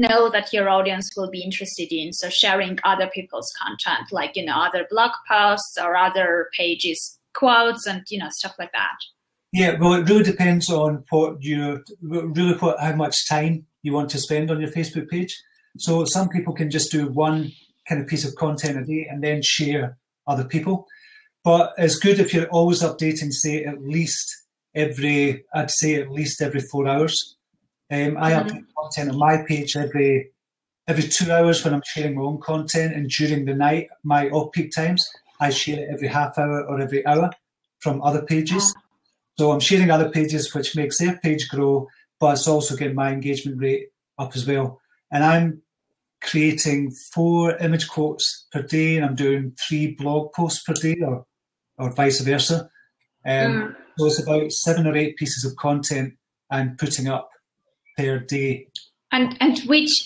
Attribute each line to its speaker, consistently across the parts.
Speaker 1: know that your audience will be interested in. So sharing other people's content, like, other blog posts or other pages, quotes, and, stuff like that.
Speaker 2: Yeah, well, it really depends on how much time you want to spend on your Facebook page. So some people can just do one kind of piece of content a day and then share other people. But it's good if you're always updating, say at least every 4 hours. I update content on my page every 2 hours when I'm sharing my own content, and during the night, my off-peak times, I share it every half hour or every hour from other pages. So I'm sharing other pages, which makes their page grow, but it's also getting my engagement rate up as well. And I'm creating 4 image quotes per day, and I'm doing 3 blog posts per day, or vice versa. So it's about 7 or 8 pieces of content I'm putting up per day.
Speaker 1: And which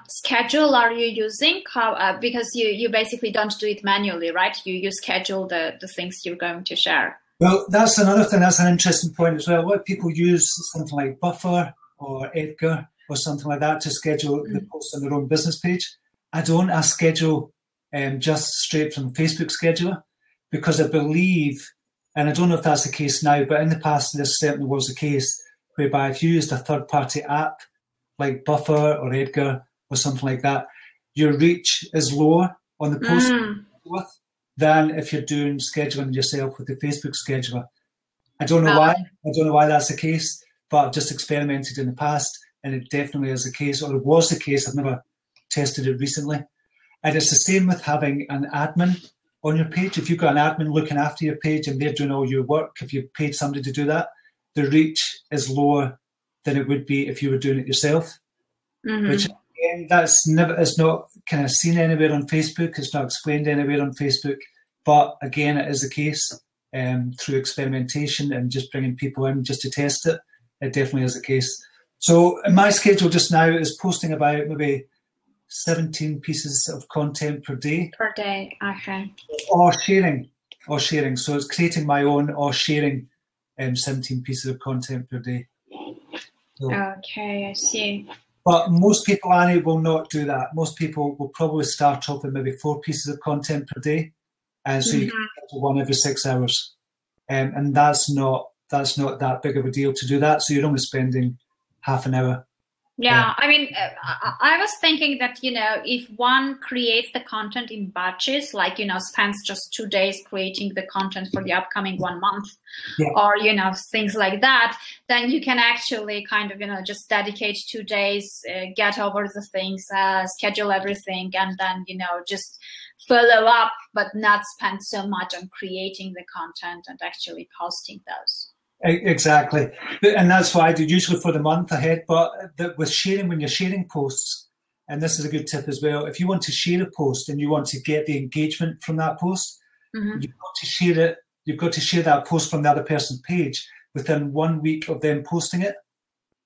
Speaker 1: schedule are you using? How because you basically don't do it manually, right? You schedule the things you're going to share.
Speaker 2: Well, that's another thing. That's an interesting point as well. A lot of people use something like Buffer or Edgar or something like that to schedule the posts on their own business page. I don't. I schedule just straight from Facebook Scheduler, because I believe, and I don't know if that's the case now, but in the past this certainly was the case, whereby if you used a third-party app like Buffer or Edgar or something like that, your reach is lower on the post than if you're doing scheduling yourself with the Facebook Scheduler. I don't know why. I don't know why that's the case, but I've just experimented in the past, and it definitely is the case, or it was the case. I've never tested it recently. And it's the same with having an admin on your page. If you've got an admin looking after your page and they're doing all your work, if you paid somebody to do that, the reach is lower than it would be if you were doing it yourself. Which again, it's not kind of seen anywhere on Facebook. It's not explained anywhere on Facebook. But again, it is the case through experimentation and just bringing people in just to test it. It definitely is the case. So my schedule just now is posting about maybe 17 pieces of content per day.
Speaker 1: Per day, okay.
Speaker 2: Or sharing. So it's creating my own or sharing 17 pieces of content per day. So,
Speaker 1: okay, I see.
Speaker 2: But most people, Annie, will not do that. Most people will probably start off with maybe 4 pieces of content per day. And so you can get to one every 6 hours. And that's not that big of a deal to do that. So you're only spending half an hour.
Speaker 1: Yeah, I mean, I was thinking that, if one creates the content in batches, like, spends just 2 days creating the content for the upcoming 1 month, or, things like that, then you can actually kind of, just dedicate 2 days, get over the things, schedule everything, and then, just follow up, but not spend so much on creating the content and actually posting those.
Speaker 2: Exactly. And that's what I do usually for the month ahead. But with sharing, when you're sharing posts, and this is a good tip as well, if you want to share a post and you want to get the engagement from that post, you've got to share it. You've got to share that post from the other person's page within 1 week of them posting it,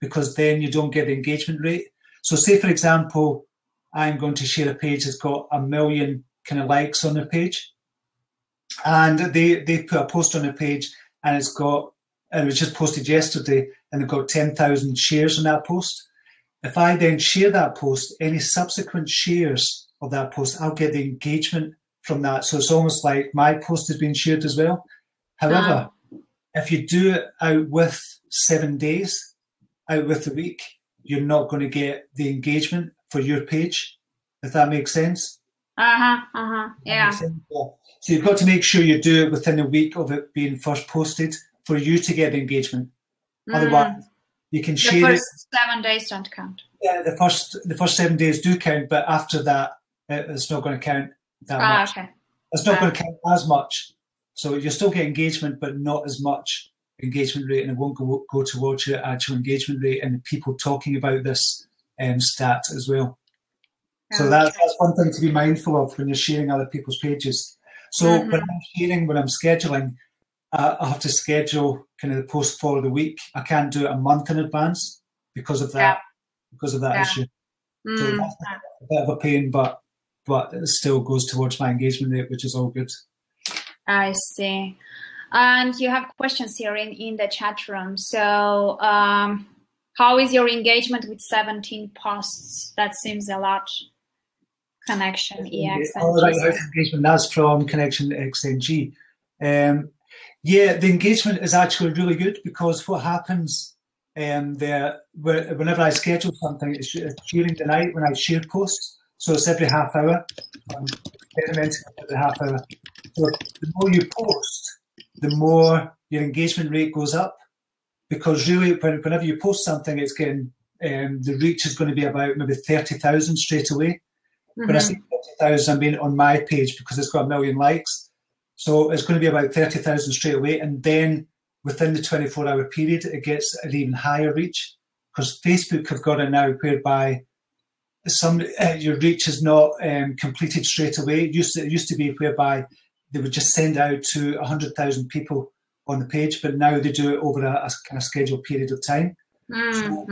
Speaker 2: because then you don't get the engagement rate. So say, for example, I'm going to share a page that's got 1 million kind of likes on their page, and they put a post on their page, and it was just posted yesterday, and they've got 10,000 shares on that post. If I then share that post, any subsequent shares of that post, I'll get the engagement from that. So it's almost like my post has been shared as well. However, if you do it out with 7 days, out with the week, you're not going to get the engagement for your page, if that makes sense.
Speaker 1: Yeah.
Speaker 2: So you've got to make sure you do it within a week of it being first posted for you to get engagement. Otherwise, you can share it.
Speaker 1: The first 7 days don't count.
Speaker 2: Yeah, the first 7 days do count, but after that, it's not going to count that much.
Speaker 1: Okay.
Speaker 2: It's not going to count as much. So you still get engagement, but not as much engagement rate, and it won't go towards your actual engagement rate and the people talking about this stat as well. So that's one thing to be mindful of when you're sharing other people's pages. So when I'm scheduling, I have to schedule kind of the post for the week. I can't do it a month in advance because of that. Because of that issue. So that's a bit of a pain, but it still goes towards my engagement rate, which is all good.
Speaker 1: I see. And you have questions here in the chat room. So how How is your engagement with 17 posts? That seems a lot. Connection EX.
Speaker 2: All right, engagement. That's from Connection XNG. Yeah, the engagement is actually really good, because what happens there, whenever I schedule something, it's during the night when I share posts. So it's every half hour. I'm experimenting every half hour. So the more you post, the more your engagement rate goes up, because really, whenever you post something, it's getting the reach is going to be about maybe 30,000 straight away. When I say 30,000, I mean on my page, because it's got 1 million likes. So it's going to be about 30,000 straight away. And then within the 24-hour period, it gets an even higher reach, because Facebook have got it now whereby your reach is not completed straight away. It used to be whereby they would just send out to 100,000 people on the page, but now they do it over a kind of scheduled period of time. So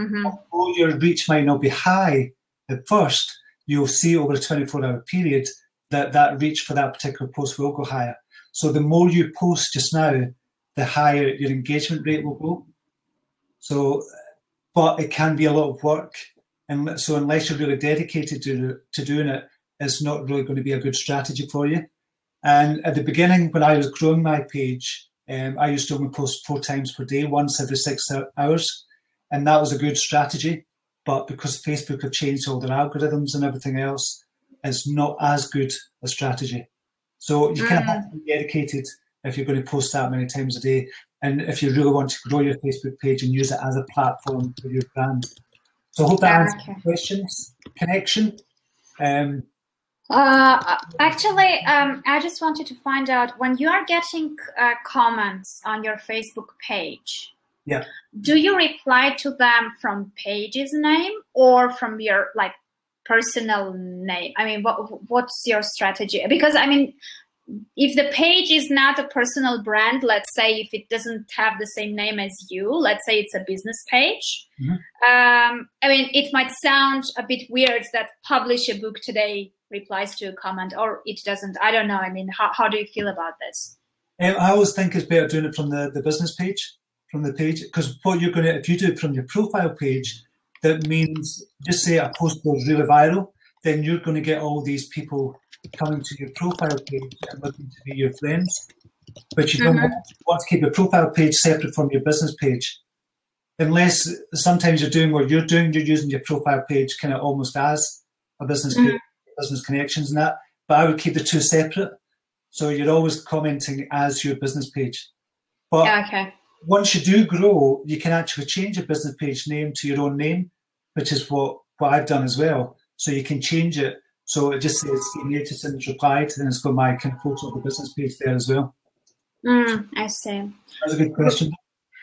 Speaker 2: although your reach might not be high at first, you'll see over a 24-hour period that reach for that particular post will go higher. So the more you post just now, the higher your engagement rate will go. So, but it can be a lot of work. And so unless you're really dedicated to doing it, it's not really going to be a good strategy for you. And at the beginning, when I was growing my page, I used to only post 4 times per day, once every 6 hours. And that was a good strategy. But because Facebook have changed all their algorithms and everything else, it's not as good a strategy. So you kind of have to be dedicated if you're going to post that many times a day. And if you really want to grow your Facebook page and use it as a platform for your brand. So I hope that answers the questions. Connection.
Speaker 1: Actually, I just wanted to find out, when you are getting comments on your Facebook page,
Speaker 2: yeah,
Speaker 1: do you reply to them from page's name or from your personal name? I mean, what's your strategy? Because I mean, if the page is not a personal brand, let's say if it doesn't have the same name as you, let's say it's a business page, I mean, it might sound a bit weird that publish a book today replies to a comment, or it doesn't. I don't know. I mean, how do you feel about this?
Speaker 2: I always think it's better doing it from the business page, from the page, because what you're going to, if you do it from your profile page, that means, just say a post goes really viral, then you're going to get all these people coming to your profile page and looking to be your friends. But you don't want to keep your profile page separate from your business page. Unless sometimes you're doing what you're doing, you're using your profile page kind of almost as a business page, business connections and that. But I would keep the two separate. So you're always commenting as your business page. But once you do grow, you can actually change your business page name to your own name, which is what I've done as well. So you can change it. So it just says Stephen Aitchison replied, and it's got my kind of photo of the business page there as well.
Speaker 1: I see.
Speaker 2: That's a good question.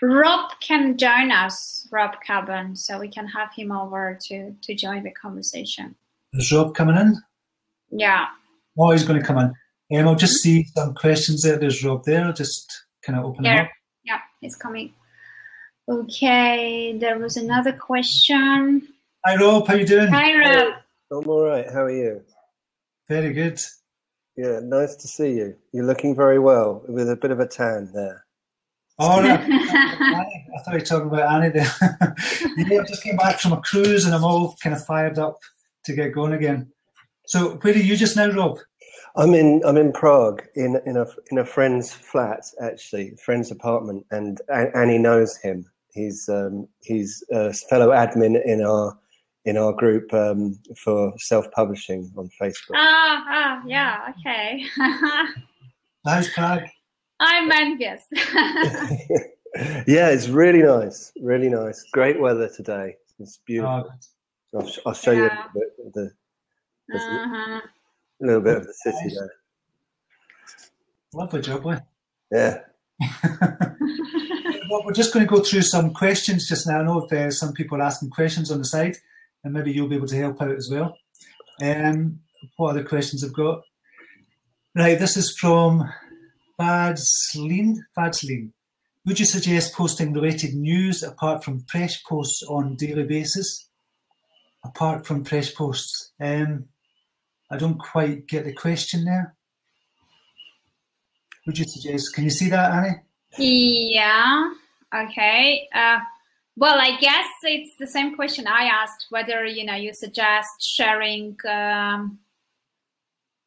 Speaker 1: Rob can join us, Rob Cabban, so we can have him over to join the conversation.
Speaker 2: Is Rob coming in?
Speaker 1: Yeah.
Speaker 2: Oh, he's going to come in. I'll just see some questions there. There's Rob there. I'll just kind of open him up.
Speaker 1: Yeah, he's coming. Okay, there was another question.
Speaker 2: Hi, Rob. How you doing?
Speaker 1: Hi, Rob.
Speaker 3: I'm all right. How are you?
Speaker 2: Very good.
Speaker 3: Yeah, nice to see you. You're looking very well, with a bit of a tan there.
Speaker 2: Oh, no. I thought you were talking about Annie there. Yeah, I just came back from a cruise and I'm all kind of fired up to get going again. So where are you just now, Rob?
Speaker 3: I'm in Prague in a friend's flat, actually, a friend's apartment, and Annie knows him. He's a fellow admin in our group for self-publishing on Facebook.
Speaker 1: Yeah, okay.
Speaker 2: How's Prague?
Speaker 1: I'm envious.
Speaker 3: Yeah, it's really nice, really nice. Great weather today. It's beautiful. I'll show you a little bit of the city there.
Speaker 2: Lovely job, eh?
Speaker 3: Yeah.
Speaker 2: Well, we're just going to go through some questions just now. I know if there's some people asking questions on the side, and maybe you'll be able to help out as well. What other questions I've got? Right, this is from Fadsleen. Would you suggest posting related news apart from fresh posts on daily basis? Apart from fresh posts. I don't quite get the question there. Would you suggest, can you see that, Annie?
Speaker 1: Yeah, okay. Well, I guess it's the same question I asked, whether, you suggest sharing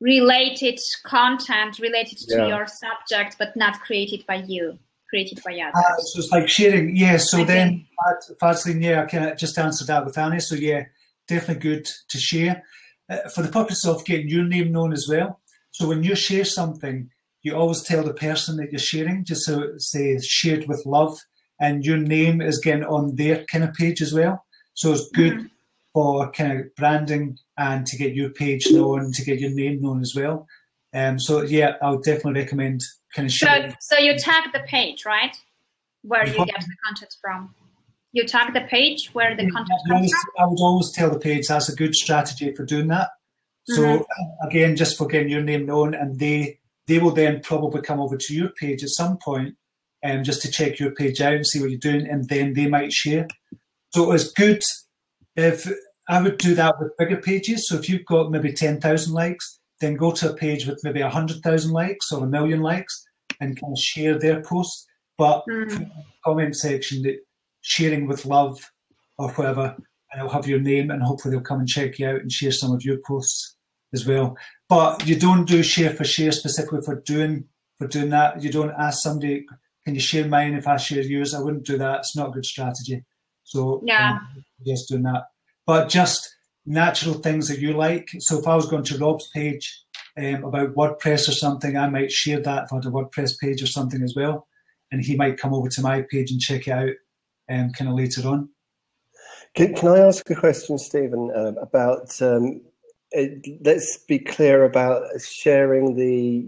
Speaker 1: related content related to your subject, but not created by you, created by others.
Speaker 2: So it's like sharing, So then, Fazlin, I can just answer that with Annie. So definitely good to share for the purpose of getting your name known as well. So when you share something, you always tell the person that you're sharing, just so say shared with love, and your name is getting on their kind of page as well. So it's good for kind of branding and to get your page known, to get your name known as well. So I would definitely recommend kind of sharing.
Speaker 1: So you tag the page, right? Where you get the content from. You tag the page where the content comes from?
Speaker 2: I would always tell the page that's a good strategy for doing that. So again, just for getting your name known, and they will then probably come over to your page at some point, just to check your page out and see what you're doing, and then they might share. So it's good if I would do that with bigger pages. So if you've got maybe 10,000 likes, then go to a page with maybe 100,000 likes or 1 million likes and kind of share their posts. But in the comment section, that sharing with love or whatever, and it'll have your name, and hopefully they'll come and check you out and share some of your posts as well. But you don't do share for share specifically for doing that. You don't ask somebody, can you share mine if I share yours? I wouldn't do that. It's not a good strategy. So just doing that. But just natural things that you like. So if I was going to Rob's page about WordPress or something, I might share that if I had a WordPress page or something as well. And he might come over to my page and check it out kind of later on.
Speaker 3: Can I ask a question, Stephen, about, let's be clear about sharing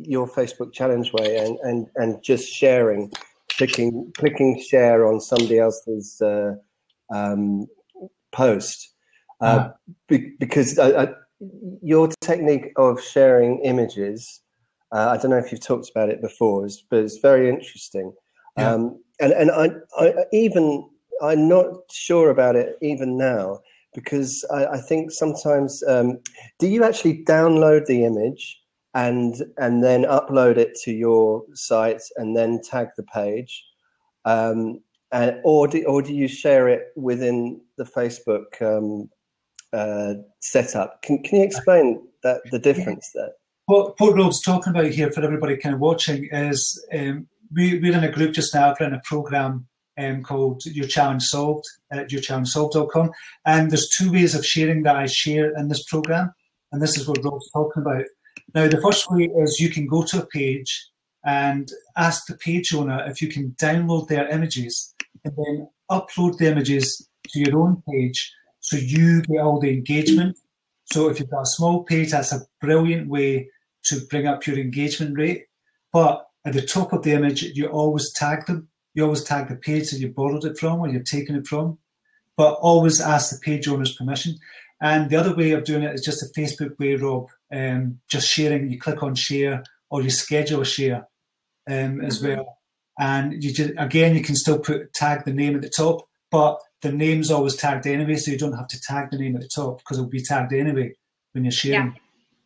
Speaker 3: your Facebook challenge way and just sharing, clicking share on somebody else's post. Because your technique of sharing images, I don't know if you've talked about it before, but it's very interesting. And I'm not sure about it even now, because I think sometimes, do you actually download the image and then upload it to your site and then tag the page? Or do you share it within the Facebook setup? Can you explain the difference there?
Speaker 2: What Rob's talking about here for everybody kind of watching is we're in a group just now, we're in a program called Your Challenge Solved at yourchallengesolved.com, and there's 2 ways of sharing that I share in this program, and this is what Rob's talking about. Now, the first way is you can go to a page and ask the page owner if you can download their images and then upload the images to your own page so you get all the engagement. So if you've got a small page, that's a brilliant way to bring up your engagement rate. But at the top of the image, you always tag them. You always tag the page that you borrowed it from or you've taken it from, but always ask the page owner's permission. And the other way of doing it is just a Facebook way, Rob, just sharing. You click on share or you schedule a share as well. And you can still tag the name at the top, but the name's always tagged anyway, so you don't have to tag the name at the top because it'll be tagged anyway when you're sharing. Yeah.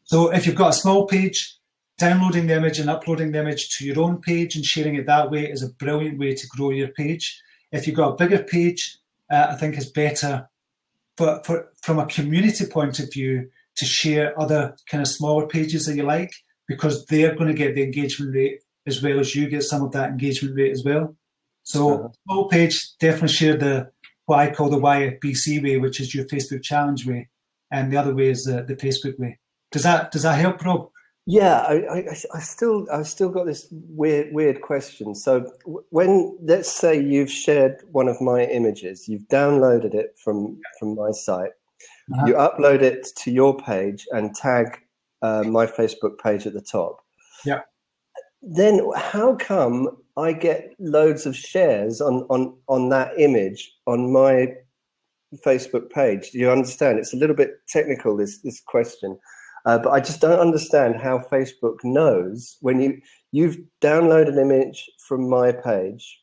Speaker 2: So if you've got a small page, downloading the image and uploading the image to your own page and sharing it that way is a brilliant way to grow your page. If you've got a bigger page, I think it's better from a community point of view to share other kind of smaller pages that you like, because they're going to get the engagement rate as well as you get some of that engagement rate as well. So small page, definitely share what I call the YFBC way, which is your Facebook challenge way, and the other way is the Facebook way. Does that help, Rob?
Speaker 3: Yeah, I still got this weird question. So when, let's say you've shared one of my images, you've downloaded it from my site, you upload it to your page and tag my Facebook page at the top.
Speaker 2: Yeah.
Speaker 3: Then how come I get loads of shares on that image on my Facebook page? Do you understand? It's a little bit technical, this question. But I just don't understand how Facebook knows when you've downloaded an image from my page,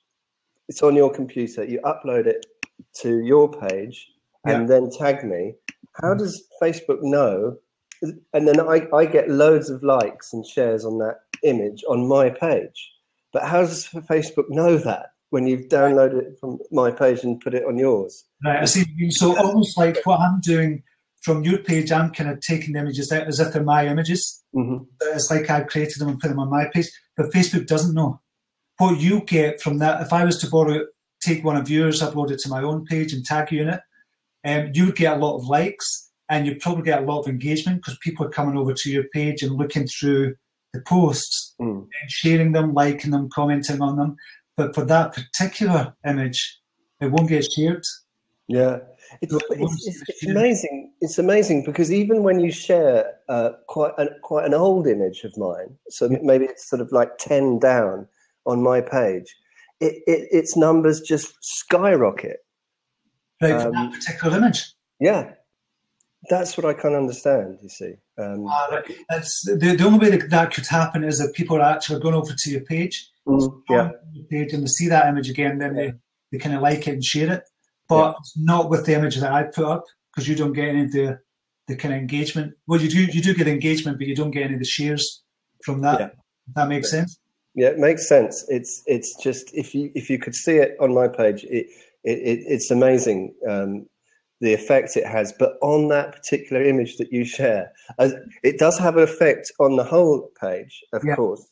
Speaker 3: it's on your computer, you upload it to your page and then tag me. How does Facebook know? And then I get loads of likes and shares on that image on my page. But how does Facebook know that? when you've downloaded it from my page and put it on yours.
Speaker 2: Right, I see. So almost like what I'm doing from your page, I'm kind of taking the images out as if they're my images.
Speaker 3: Mm-hmm.
Speaker 2: It's like I created them and put them on my page, but Facebook doesn't know. What you get from that, if I was to take one of yours, upload it to my own page and tag you in it, you would get a lot of likes and you'd probably get a lot of engagement because people are coming over to your page and looking through the posts and sharing them, liking them, commenting on them. But for that particular image, it won't get shared.
Speaker 3: Yeah, it's amazing. It's amazing because even when you share quite an old image of mine, so maybe it's sort of like 10 down on my page, its numbers just skyrocket.
Speaker 2: Right, for that particular image.
Speaker 3: Yeah, that's what I can't understand. You see,
Speaker 2: that's the only way that could happen is that people are actually going over to your page,
Speaker 3: your
Speaker 2: page, and they see that image again, then they kind of like it and share it. But not with the image that I put up, because you don't get any of the kind of engagement. Well, you do get engagement, but you don't get any of the shares from that. If that makes sense.
Speaker 3: Yeah, it makes sense. It's just if you could see it on my page, it's amazing the effect it has. But on that particular image that you share, it does have an effect on the whole page, of course.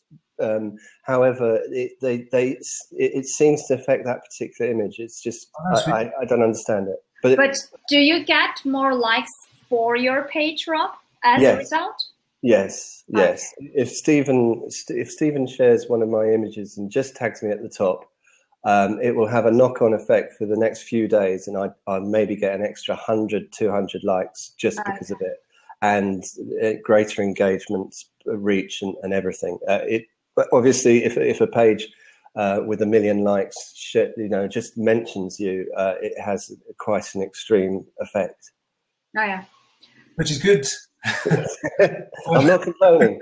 Speaker 3: However, it seems to affect that particular image. It's just I don't understand it. But
Speaker 1: do you get more likes for your page, Rob, as a result?
Speaker 3: Yes. If Stephen shares one of my images and just tags me at the top, it will have a knock-on effect for the next few days, and I maybe get an extra 100, 200 likes just because of it, and greater engagement, reach, and everything. But obviously, if a page with 1 million likes, just mentions you, it has quite an extreme effect.
Speaker 1: Oh yeah,
Speaker 2: which is good.
Speaker 3: I'm not complaining.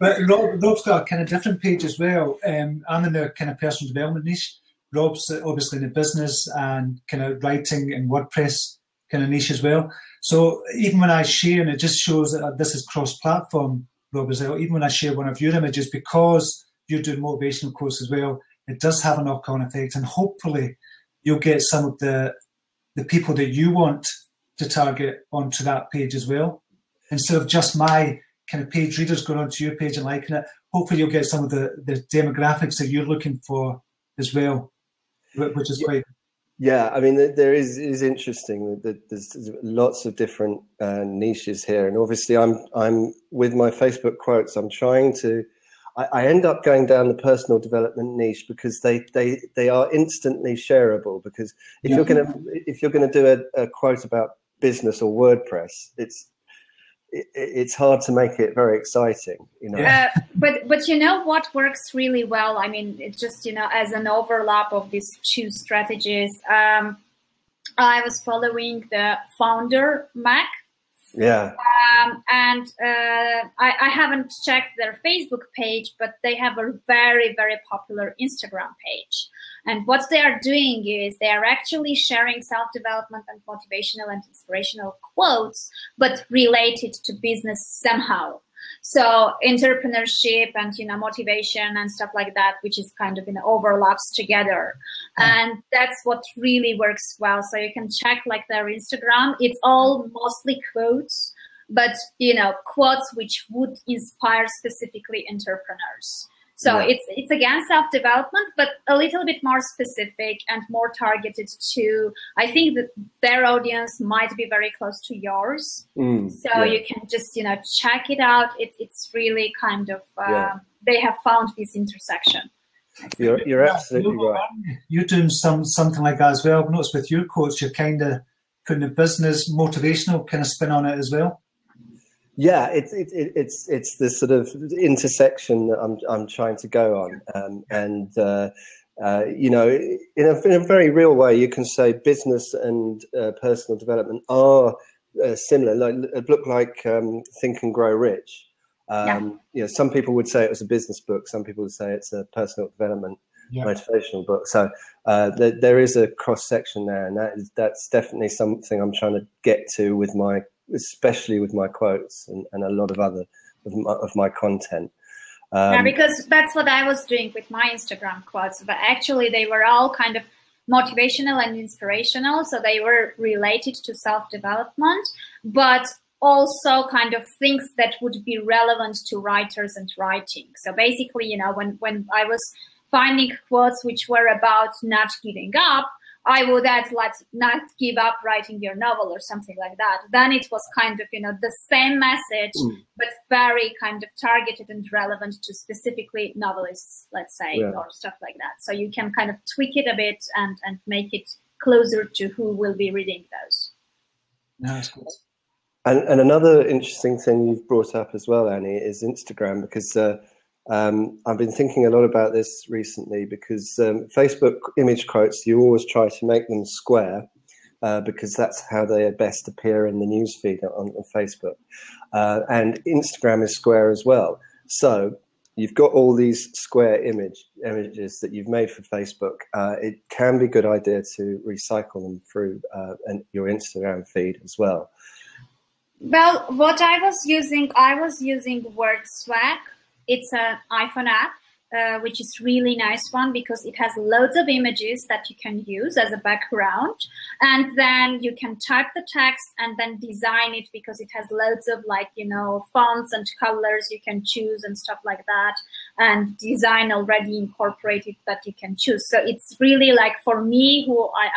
Speaker 2: But Rob's got a kind of different page as well. I'm in the kind of personal development niche. Rob's obviously in the business and kind of writing and WordPress kind of niche as well. So even when I share, and it just shows that this is cross-platform, Rob, as well, even when I share one of your images, because you're doing motivational quotes as well, it does have a knock-on effect, and hopefully you'll get some of the people that you want to target onto that page as well. Instead of just my kind of page readers going onto your page and liking it, hopefully you'll get some of the demographics that you're looking for as well, which is great.
Speaker 3: Yeah, I mean, it is interesting that there's lots of different niches here, and obviously I'm with my Facebook quotes. I'm trying to. I end up going down the personal development niche because they are instantly shareable. Because if you're gonna do a quote about business or WordPress, it's hard to make it very exciting,
Speaker 1: but you know what works really well? I mean, it just, as an overlap of these two strategies, I was following the Founder Mac.
Speaker 3: Yeah.
Speaker 1: And I haven't checked their Facebook page, but they have a very, very popular Instagram page. And what they are doing is they are actually sharing self-development and motivational and inspirational quotes, but related to business somehow. So entrepreneurship and, motivation and stuff like that, which is kind of, overlaps together. And that's what really works well. So you can check like their Instagram. It's all mostly quotes, but, quotes which would inspire specifically entrepreneurs. So it's again self-development, but a little bit more specific and more targeted to, I think that their audience might be very close to yours. You can just, check it out. It's really kind of, they have found this intersection.
Speaker 3: You're absolutely right.
Speaker 2: You're doing something like that as well. I've noticed with your quotes, you're kind of putting a business motivational kind of spin on it as well.
Speaker 3: Yeah, it's the sort of intersection that I'm trying to go on, in a very real way, you can say business and personal development are similar. Look like Think and Grow Rich. Some people would say it was a business book. Some people would say it's a personal development motivational book. So there is a cross section there, and that's definitely something I'm trying to get to especially with my quotes and a lot of other of my content.
Speaker 1: Yeah, because that's what I was doing with my Instagram quotes. But actually, they were all kind of motivational and inspirational. So they were related to self-development, but also kind of things that would be relevant to writers and writing. So basically, you know, when I was finding quotes which were about not giving up, I would add, like, not give up writing your novel or something like that. Then it was kind of, you know, the same message, but very kind of targeted and relevant to specifically novelists, let's say, or stuff like that. So you can kind of tweak it a bit and make it closer to who will be reading those.
Speaker 2: That's good.
Speaker 3: And another interesting thing you've brought up as well, Annie, is Instagram, because I've been thinking a lot about this recently, because Facebook image quotes, you always try to make them square because that's how they best appear in the newsfeed on Facebook. And Instagram is square as well. So you've got all these square images that you've made for Facebook. It can be a good idea to recycle them through your Instagram feed as well.
Speaker 1: Well, what I was using WordSwag. It's an iPhone app, which is really nice one because it has loads of images that you can use as a background. And then you can type the text and then design it because it has loads of, like, you know, fonts and colors you can choose and stuff like that. And design already incorporated that you can choose. So it's really like, for me,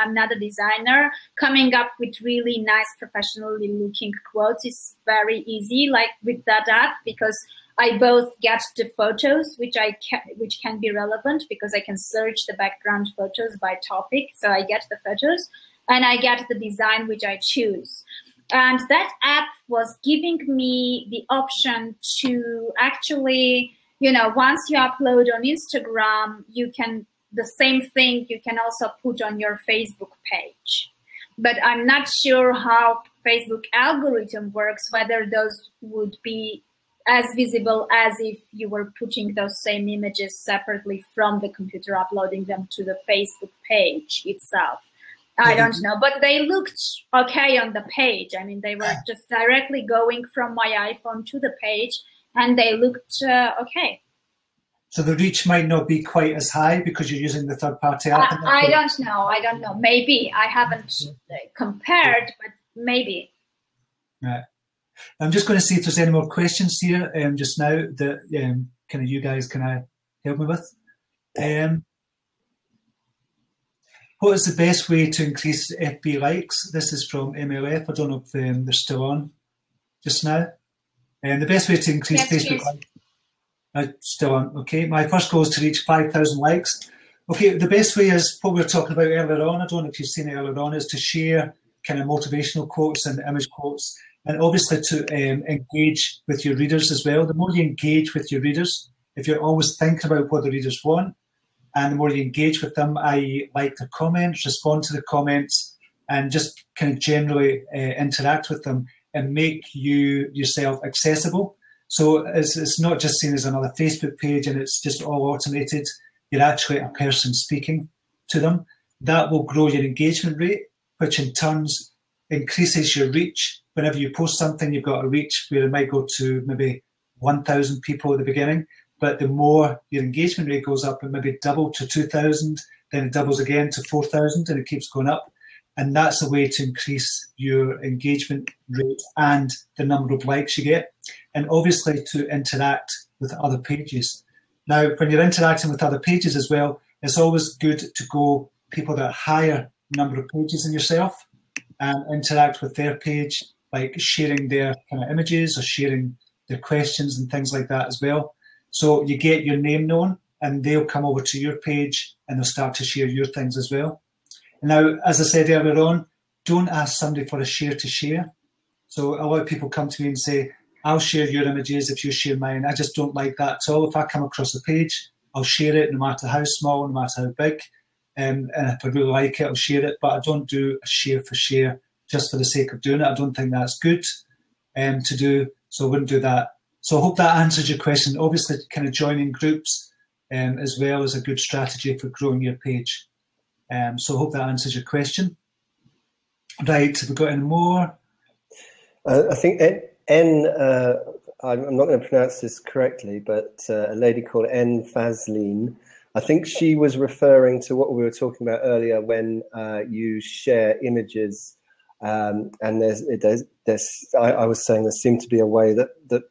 Speaker 1: I'm not a designer, coming up with really nice professionally looking quotes is very easy, like with that app, because I both get the photos, which can be relevant because I can search the background photos by topic. So I get the photos and I get the design, which I choose. And that app was giving me the option to actually, you know, once you upload on Instagram, the same thing you can also put on your Facebook page. But I'm not sure how Facebook algorithm works, whether those would be as visible as if you were putting those same images separately from the computer, uploading them to the Facebook page itself. I don't know, but they looked okay on the page. I mean, they were just directly going from my iPhone to the page, and they looked okay.
Speaker 2: So the reach might not be quite as high because you're using the third-party app?
Speaker 1: I don't know. Maybe. I haven't compared, but maybe.
Speaker 2: Right. I'm just going to see if there's any more questions here just now that kind of you guys can help me with. What is the best way to increase FB likes? This is from MLF. I don't know if they're still on just now. The best way to increase Facebook likes. Still on. Okay. My first goal is to reach 5,000 likes. Okay. The best way is what we were talking about earlier on. I don't know if you've seen it earlier on, is to share kind of motivational quotes and image quotes. And obviously to engage with your readers as well. The more you engage with your readers, if you're always thinking about what the readers want, and the more you engage with them, i.e. like the comments, respond to the comments, and just kind of generally interact with them and make yourself accessible. So it's not just seen as another Facebook page and it's just all automated. You're actually a person speaking to them. That will grow your engagement rate, which in turn increases your reach. Whenever you post something, you've got a reach where it might go to maybe 1,000 people at the beginning. But the more your engagement rate goes up, it maybe double to 2,000, then it doubles again to 4,000, and it keeps going up. And that's a way to increase your engagement rate and the number of likes you get. And obviously to interact with other pages. Now, when you're interacting with other pages as well, it's always good to go people that are higher number of pages than yourself and interact with their page, like sharing their kind of images or sharing their questions and things like that as well. So you get your name known and they'll come over to your page and they'll start to share your things as well. Now, as I said earlier on, don't ask somebody for a share to share. So a lot of people come to me and say, I'll share your images if you share mine. I just don't like that at all. If I come across a page, I'll share it no matter how small, no matter how big. And if I really like it, I'll share it. But I don't do a share for share just for the sake of doing it. I don't think that's good to do. So I wouldn't do that. So I hope that answers your question. Obviously, kind of joining groups as well is a good strategy for growing your page. So I hope that answers your question. Right, have we got any more?
Speaker 3: I think I'm not going to pronounce this correctly, but a lady called N Fazlin. I think she was referring to what we were talking about earlier when you share images, and I was saying there seemed to be a way that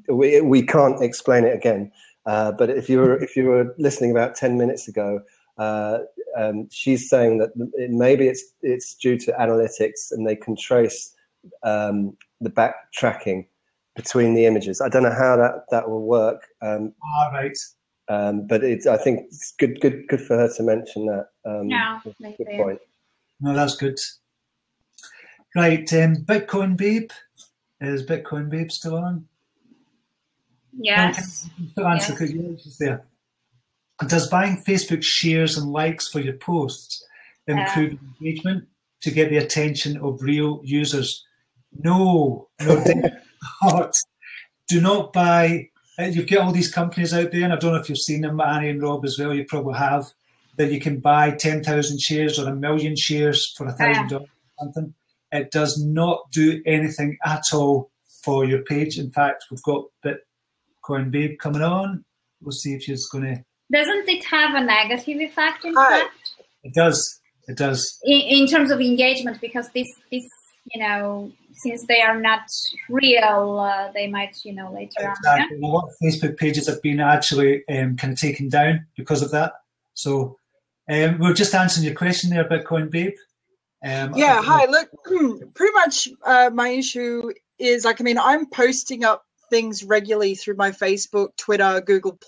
Speaker 3: we can't explain it again. But if you were listening about 10 minutes ago, she's saying that maybe it's due to analytics, and they can trace the backtracking between the images. I don't know how that will work.
Speaker 2: Right.
Speaker 3: But I think it's good for her to mention that. Good point.
Speaker 2: No, that's good. Right, Bitcoin Babe. Is Bitcoin Babe still on?
Speaker 1: Yes.
Speaker 2: Yes. There. Does buying Facebook shares and likes for your posts improve engagement to get the attention of real users? No, not. Do not buy. You've got all these companies out there, and I don't know if you've seen them, Annie and Rob as well. You probably have, that you can buy 10,000 shares or 1 million shares for $1,000 or something. It does not do anything at all for your page. In fact, we've got Bitcoin Babe coming on. We'll see if she's going to.
Speaker 1: Doesn't it have a negative effect? In fact,
Speaker 2: it does. It does.
Speaker 1: In terms of engagement, because this, since they are not real, they might, later on.
Speaker 2: Exactly. A lot of Facebook pages have been actually kind of taken down because of that. So we're just answering your question there, Bitcoin Babe.
Speaker 4: Hi. Look, pretty much my issue is, I'm posting up things regularly through my Facebook, Twitter, Google+.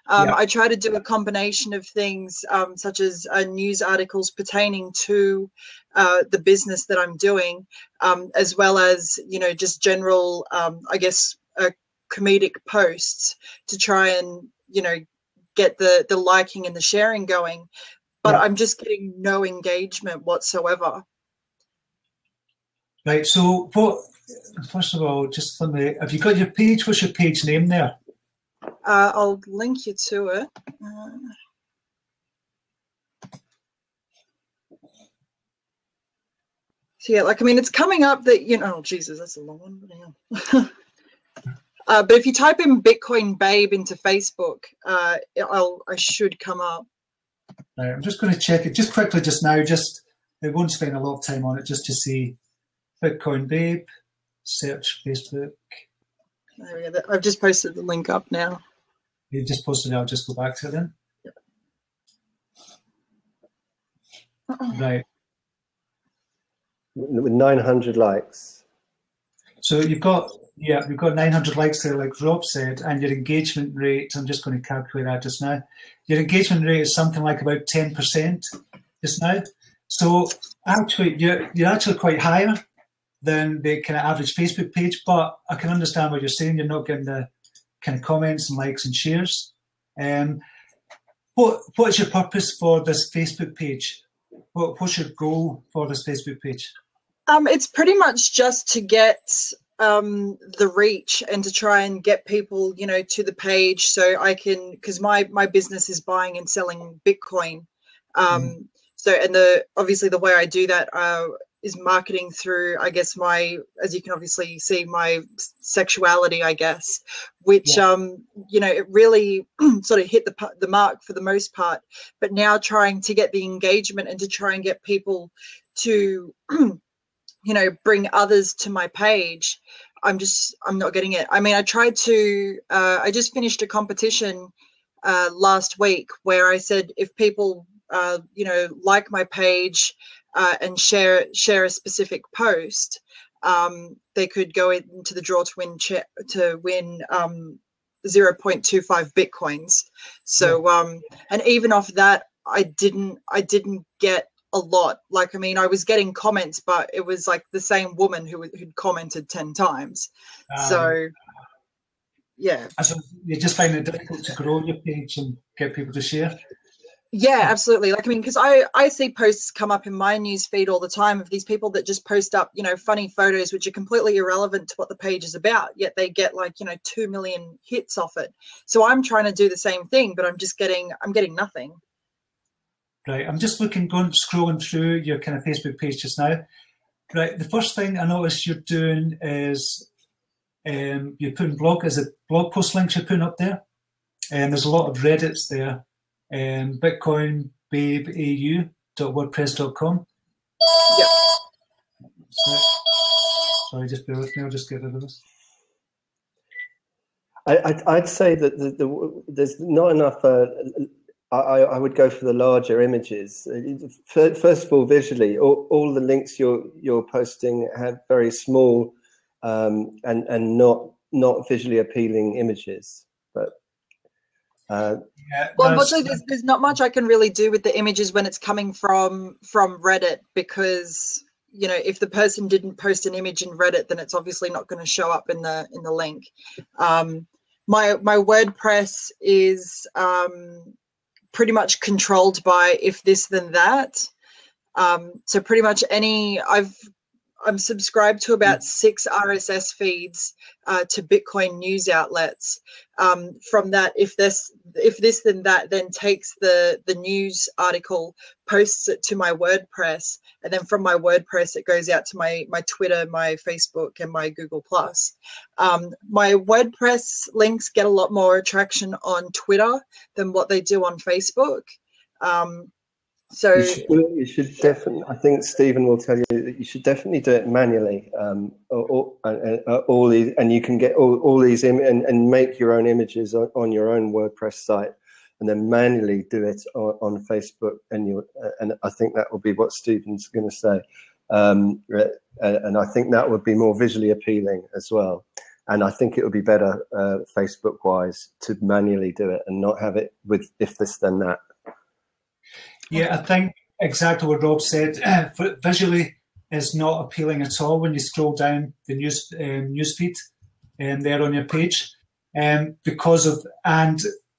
Speaker 4: I try to do a combination of things such as news articles pertaining to the business that I'm doing, as well as, just general, comedic posts to try and, get the liking and the sharing going. But I'm just getting no engagement whatsoever.
Speaker 2: Right. So first of all, just let me, have you got your page? What's your page name there?
Speaker 4: I'll link you to it. So yeah, it's coming up that, oh, Jesus, that's a long one. But if you type in Bitcoin Babe into Facebook, I should come up.
Speaker 2: Right, I'm just going to check it just quickly just now. I won't spend a lot of time on it just to see Bitcoin Babe. Search Facebook.
Speaker 4: There we go. I've just posted the link up now.
Speaker 2: You just posted it. I'll just go back to it then. Right.
Speaker 3: With 900 likes.
Speaker 2: So you've got 900 likes there, like Rob said, and your engagement rate, I'm just going to calculate that just now. Your engagement rate is something like about 10% just now. So actually, you're actually quite higher than the kind of average Facebook page, but I can understand what you're saying. You're not getting the kind of comments and likes and shares. What's your purpose for this Facebook page? What's your goal for this Facebook page?
Speaker 4: It's pretty much just to get the reach and to try and get people, to the page so I can, because my business is buying and selling Bitcoin. So, and obviously the way I do that is marketing through, I guess, as you can obviously see, my sexuality, I guess, which, it really sort of hit the mark for the most part, but now trying to get the engagement and to try and get people to, bring others to my page. I'm not getting it. I tried to, I just finished a competition last week where I said, if people, like my page and share a specific post, they could go into the draw to win 0.25 Bitcoins. So, and even off that, I didn't get a lot. I was getting comments, but it was like the same woman who'd commented 10 times. So, yeah.
Speaker 2: So you just find it difficult to grow your page and get people to share?
Speaker 4: Yeah, absolutely. Because I see posts come up in my news feed all the time of these people that just post up, funny photos which are completely irrelevant to what the page is about, yet they get 2 million hits off it. So I'm trying to do the same thing, but I'm getting nothing.
Speaker 2: Right. I'm just scrolling through your kind of Facebook page just now. Right. The first thing I noticed you're doing is you're putting blog post links you're putting up there, and there's a lot of Reddits there. Bitcoin Babe AU.wordpress.com.
Speaker 4: Yep.
Speaker 2: Sorry, just bear with me. I'll just get rid of this.
Speaker 3: I'd say that there's not enough. I would go for the larger images. First of all, visually, all the links you're posting have very small and not visually appealing images. But
Speaker 4: well, unfortunately, there's not much I can really do with the images when it's coming from Reddit, because if the person didn't post an image in Reddit, then it's obviously not going to show up in the link. My WordPress is pretty much controlled by if this then that. So pretty much I'm subscribed to about 6 RSS feeds to Bitcoin news outlets. From that, if this then that then takes the news article, posts it to my WordPress, and then from my WordPress it goes out to my Twitter, my Facebook, and my Google+. My WordPress links get a lot more traction on Twitter than what they do on Facebook. So
Speaker 3: you should definitely. I think Stephen will tell you that you should definitely do it manually. All these, and you can get all these and make your own images on your own WordPress site, and then manually do it on Facebook. And I think that will be what Stephen's going to say. And I think that would be more visually appealing as well. And I think it would be better Facebook wise to manually do it and not have it with if this then that.
Speaker 2: Yeah, I think exactly what Rob said. Visually is not appealing at all when you scroll down the newsfeed there on your page, and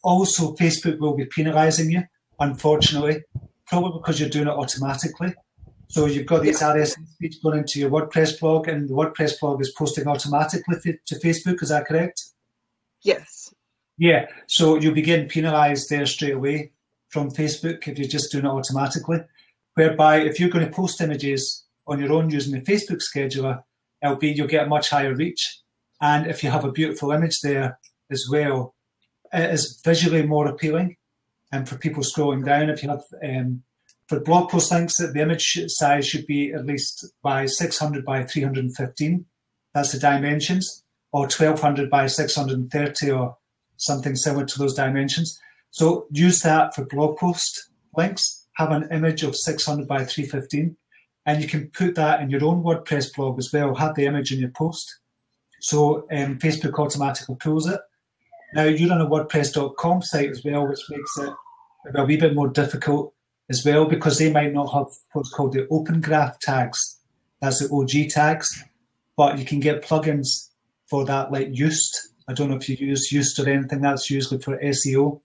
Speaker 2: also Facebook will be penalising you, unfortunately, probably because you're doing it automatically. So you've got these RSS feeds going into your WordPress blog, and the WordPress blog is posting automatically to Facebook. Is that correct?
Speaker 4: Yes.
Speaker 2: Yeah. So you'll be getting penalised there straight away from Facebook if you're just doing it automatically. Whereby if you're going to post images on your own using the Facebook scheduler, you'll get a much higher reach. And if you have a beautiful image there as well, it is visually more appealing. And for people scrolling down, if you have for blog post links, the image size should be at least by 600 by 315. That's the dimensions, or 1200 by 630 or something similar to those dimensions. So use that for blog post links, have an image of 600 by 315, and you can put that in your own WordPress blog as well, have the image in your post. So Facebook automatically pulls it. Now you're on a WordPress.com site as well, which makes it a wee bit more difficult as well, because they might not have what's called the Open Graph tags. That's the OG tags, but you can get plugins for that like Yoast. I don't know if you use Yoast or anything. That's usually for SEO.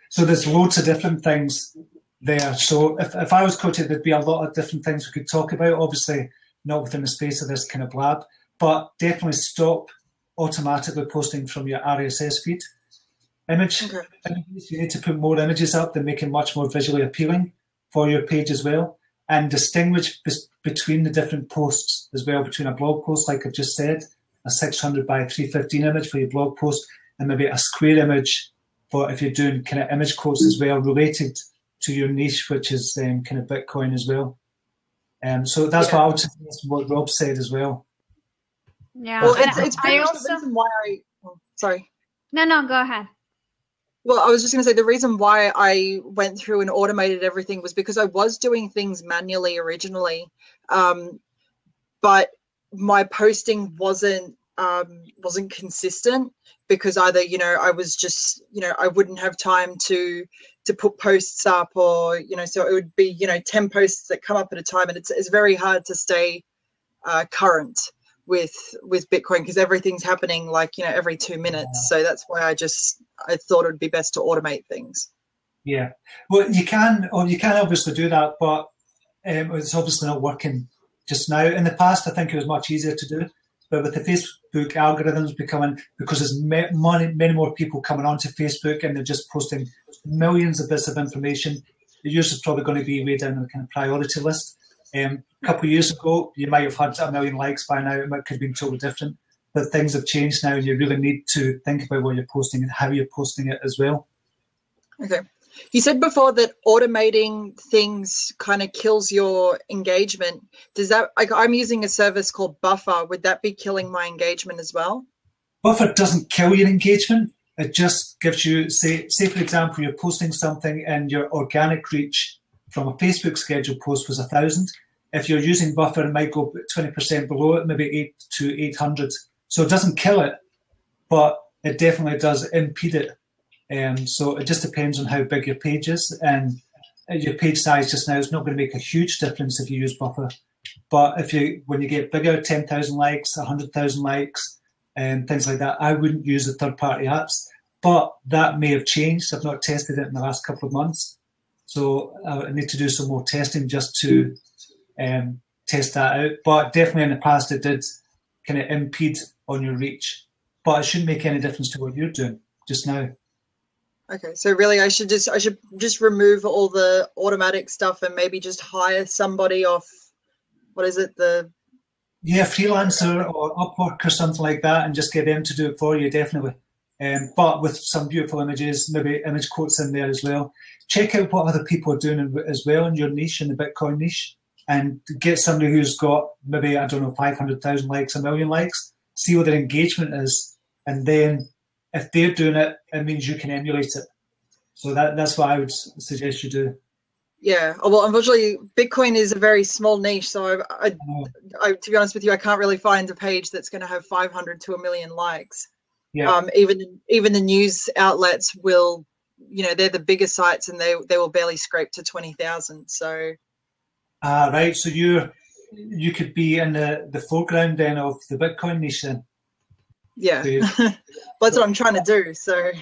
Speaker 2: So there's loads of different things there. So if I was coaching, there'd be a lot of different things we could talk about. Obviously, not within the space of this kind of blab, but definitely stop automatically posting from your RSS feed. Images, you need to put more images up that make it much more visually appealing for your page as well, and distinguish between the different posts as well, between a blog post, like I've just said, a 600 by 315 image for your blog post, and maybe a square image for if you're doing kind of image quotes as well, related to your niche, which is kind of Bitcoin as well. So that's what I would say, what Rob said as well.
Speaker 1: Yeah.
Speaker 4: Well, it's pretty much the reason why sorry.
Speaker 1: No, go ahead.
Speaker 4: Well, I was just going to say the reason why I went through and automated everything was because I was doing things manually originally, but my posting wasn't consistent, because either I was just I wouldn't have time to put posts up, or so it would be 10 posts that come up at a time, and it's very hard to stay current with Bitcoin, because everything's happening like every 2 minutes. So that's why I thought it would be best to automate things.
Speaker 2: Yeah, well, you can obviously do that, but it's obviously not working just now. In the past, I think it was much easier to do, but with the Facebook algorithms becoming, because there's many more people coming onto Facebook and they're just posting millions of bits of information, the user's probably going to be way down on the kind of priority list. A couple of years ago, you might have had 1 million likes by now. It could have been totally different. But things have changed now. You really need to think about what you're posting and how you're posting it as well.
Speaker 4: Okay. You said before that automating things kind of kills your engagement. Does that, like, I'm using a service called Buffer. Would that be killing my engagement as well?
Speaker 2: Buffer doesn't kill your engagement. It just gives you, say for example, you're posting something and your organic reach from a Facebook schedule post was 1,000. If you're using Buffer, it might go 20% below it, maybe 8 to 800. So it doesn't kill it, but it definitely does impede it. So it just depends on how big your page is, and your page size just now is not going to make a huge difference if you use Buffer. But when you get bigger, 10,000 likes, 100,000 likes, and things like that, I wouldn't use the third-party apps. But that may have changed. I've not tested it in the last couple of months, so I need to do some more testing just to test that out. But definitely in the past, it did kind of impede on your reach. But it shouldn't make any difference to what you're doing just now.
Speaker 4: Okay, so really I should just remove all the automatic stuff and maybe just hire somebody off, what is it,
Speaker 2: Freelancer or Upwork or something like that, and just get them to do it for you, definitely. But with some beautiful images, maybe image quotes in there as well. Check out what other people are doing as well in your niche, in the Bitcoin niche, and get somebody who's got maybe, 500,000 likes, 1 million likes, see what their engagement is, and then if they're doing it, it means you can emulate it. So that's what I would suggest you do.
Speaker 4: Yeah. Well, unfortunately, Bitcoin is a very small niche. So I to be honest with you, I can't really find a page that's going to have 500 to 1 million likes.
Speaker 2: Yeah.
Speaker 4: Even the news outlets will, they're the bigger sites, and they will barely scrape to 20,000. So.
Speaker 2: Right. So you could be in the foreground then of the Bitcoin niche then.
Speaker 4: Yeah, that's what I'm trying to do. So,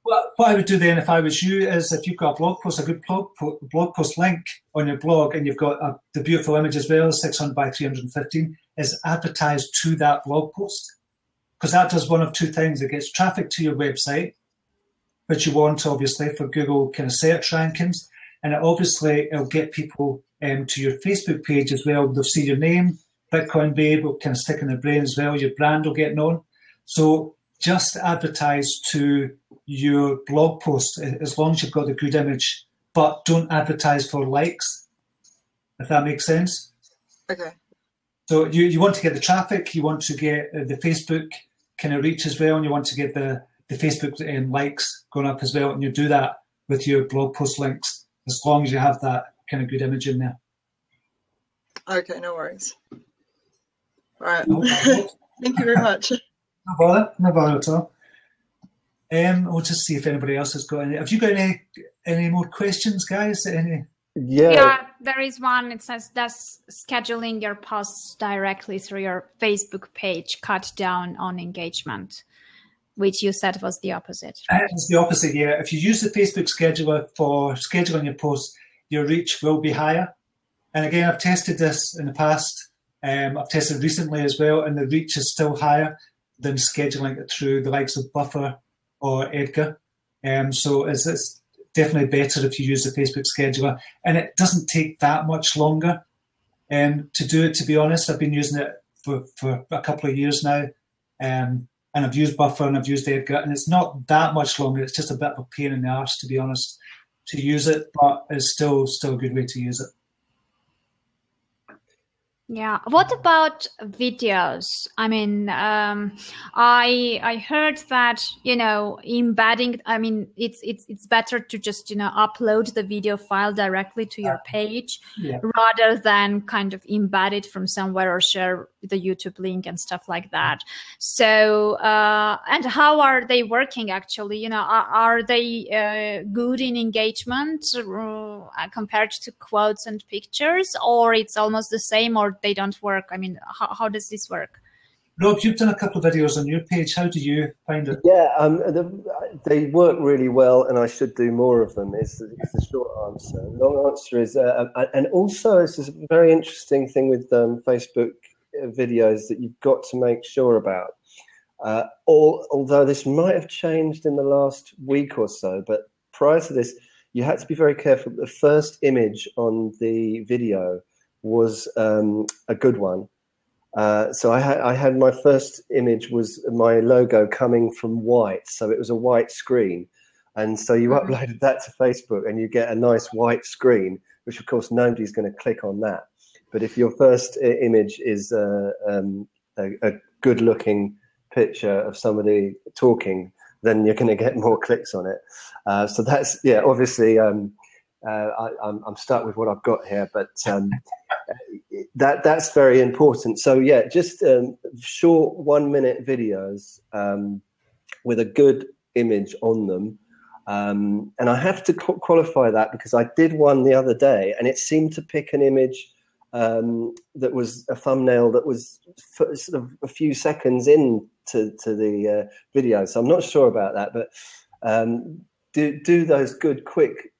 Speaker 2: what I would do then if I was you is, if you've got a blog post, a good blog post link on your blog, and you've got the beautiful image as well, 600 by 315, is advertised to that blog post, because that does one of two things. It gets traffic to your website, which you want obviously for Google kind of search rankings, and it'll get people to your Facebook page as well. They'll see your name, Bitcoin Babe, will kind of stick in their brain as well. Your brand will get known. So just advertise to your blog post as long as you've got a good image, but don't advertise for likes, if that makes sense.
Speaker 4: Okay.
Speaker 2: So you want to get the traffic, you want to get the Facebook kind of reach as well, and you want to get the Facebook likes going up as well, and you do that with your blog post links as long as you have that kind of good image in there.
Speaker 4: Okay, no worries. All right. Thank you very much.
Speaker 2: No bother at all. We'll just see if anybody else has got any. Have you got any more questions, guys?
Speaker 1: Yeah, there is one. It says, does scheduling your posts directly through your Facebook page cut down on engagement? Which you said was the opposite.
Speaker 2: It's the opposite, yeah. If you use the Facebook scheduler for scheduling your posts, your reach will be higher. And again, I've tested this in the past. I've tested recently as well, and the reach is still higher than scheduling it through the likes of Buffer or Edgar. So it's definitely better if you use the Facebook scheduler. And it doesn't take that much longer to do it, to be honest. I've been using it for a couple of years now. And I've used Buffer and I've used Edgar, and it's not that much longer. It's just a bit of a pain in the arse, to be honest, to use it, but it's still a good way to use it.
Speaker 1: Yeah. What about videos? I mean, I heard that, embedding, I mean, it's better to just, upload the video file directly to your page rather than kind of embed it from somewhere or share the YouTube link and stuff like that. So, and how are they working actually? Are they good in engagement compared to quotes and pictures, or it's almost the same, or they don't work? I mean, how does this work?
Speaker 2: Rob, you've done a couple of videos on your page. How do you find it?
Speaker 3: Yeah, they work really well, and I should do more of them, is the short answer. Long answer is, and also it's a very interesting thing with Facebook videos that you've got to make sure about. Although this might have changed in the last week or so, but prior to this, you had to be very careful. The first image on the video was a good one. So I had my first image was my logo coming from white, so it was a white screen, and so you uploaded that to Facebook, and you get a nice white screen, which of course nobody's going to click on that. But if your first image is a good-looking picture of somebody talking, then you're going to get more clicks on it. So that's obviously I'm stuck with what I've got here, but that's very important. So just short 1-minute videos with a good image on them. And I have to qualify that because I did one the other day, and it seemed to pick an image that was a thumbnail that was sort of a few seconds into the video. So I'm not sure about that, but do those good, quick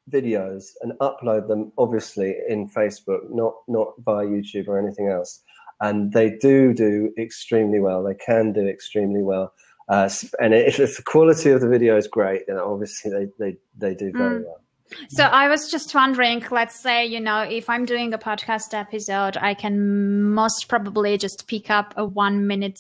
Speaker 3: videos and upload them, obviously, in Facebook, not via YouTube or anything else. And they do extremely well. They can do extremely well. And if the quality of the video is great, then obviously they do very well.
Speaker 1: So I was just wondering, let's say, if I'm doing a podcast episode, I can most probably just pick up a 1-minute,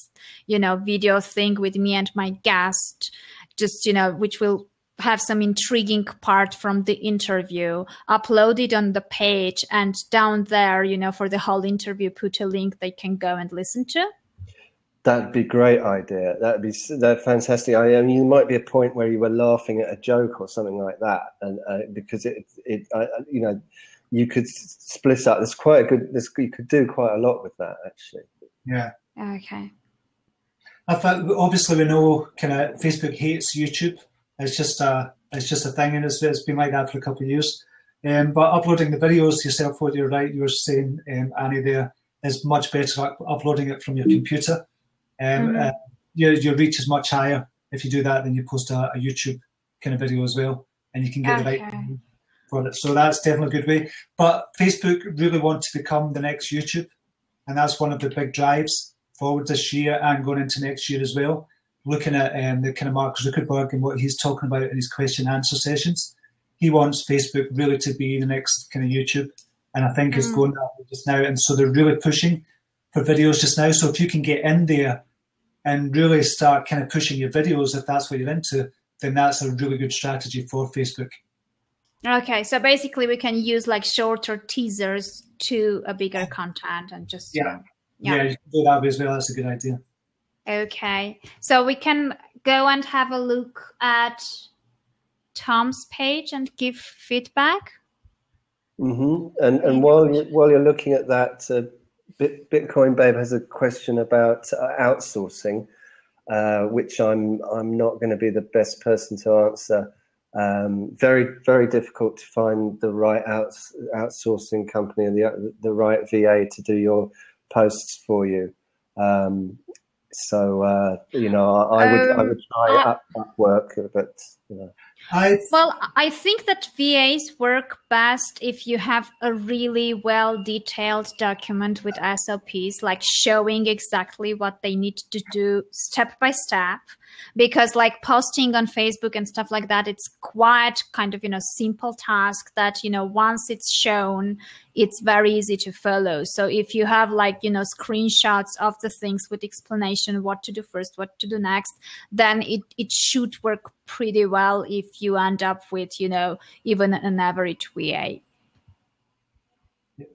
Speaker 1: video thing with me and my guest, just, which will have some intriguing part from the interview, upload it on the page, and down there, for the whole interview, put a link they can go and listen to.
Speaker 3: That'd be a great idea. That'd be fantastic. I mean, there might be a point where you were laughing at a joke or something like that, and because you could split up. There's quite a good. You could do quite a lot with that, actually.
Speaker 2: Yeah.
Speaker 1: Okay.
Speaker 2: I thought obviously we know kind of Facebook hates YouTube. It's just a thing, and it's been like that for a couple of years. But uploading the videos yourself, what you're right, you were saying, Annie, there is much better uploading it from your computer. Your reach is much higher if you do that than you post a YouTube kind of video as well, and you can get the right for it. So that's definitely a good way. But Facebook really want to become the next YouTube, and that's one of the big drives forward this year and going into next year as well. Looking at the kind of Mark Zuckerberg and what he's talking about in his question and answer sessions, he wants Facebook really to be the next kind of YouTube, and I think it's going that way just now. And so they're really pushing for videos just now. So if you can get in there and really start kind of pushing your videos, if that's what you're into, then that's a really good strategy for Facebook.
Speaker 1: Okay, so basically we can use like shorter teasers to a bigger content and just
Speaker 2: you can do that as well. That's a good idea.
Speaker 1: Okay, so we can go and have a look at Tom's page and give feedback.
Speaker 3: And while you're looking at that, Bitcoin Babe has a question about outsourcing, which I'm not going to be the best person to answer. Very, very difficult to find the right outsourcing company and the right VA to do your posts for you. So I would try Upwork, but
Speaker 1: I think that VAs work best if you have a really well detailed document with SOPs, like showing exactly what they need to do step by step, because like posting on Facebook and stuff like that, it's quite kind of, simple task that, once it's shown, it's very easy to follow. So if you have like, screenshots of the things with explanation, what to do first, what to do next, then it should work pretty well if you end up with, even an average VA.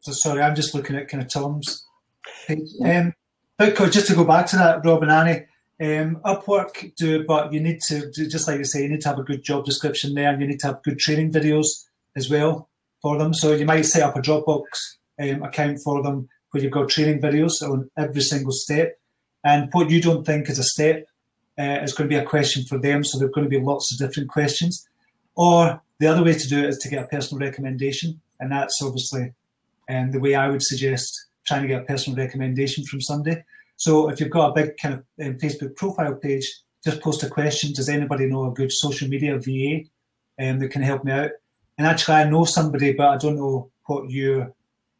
Speaker 2: So sorry, I'm just looking at kind of Tom's page. Just to go back to that, Rob and Annie, Upwork do, but you need to, just like you say, you need to have a good job description there, and you need to have good training videos as well for them. So you might set up a Dropbox account for them where you've got training videos on every single step. And what you don't think is a step is going to be a question for them. So there are going to be lots of different questions. Or the other way to do it is to get a personal recommendation. And that's obviously the way I would suggest trying to get a personal recommendation from somebody. So if you've got a big kind of Facebook profile page, just post a question. Does anybody know a good social media VA that can help me out? And actually, I know somebody, but I don't know what your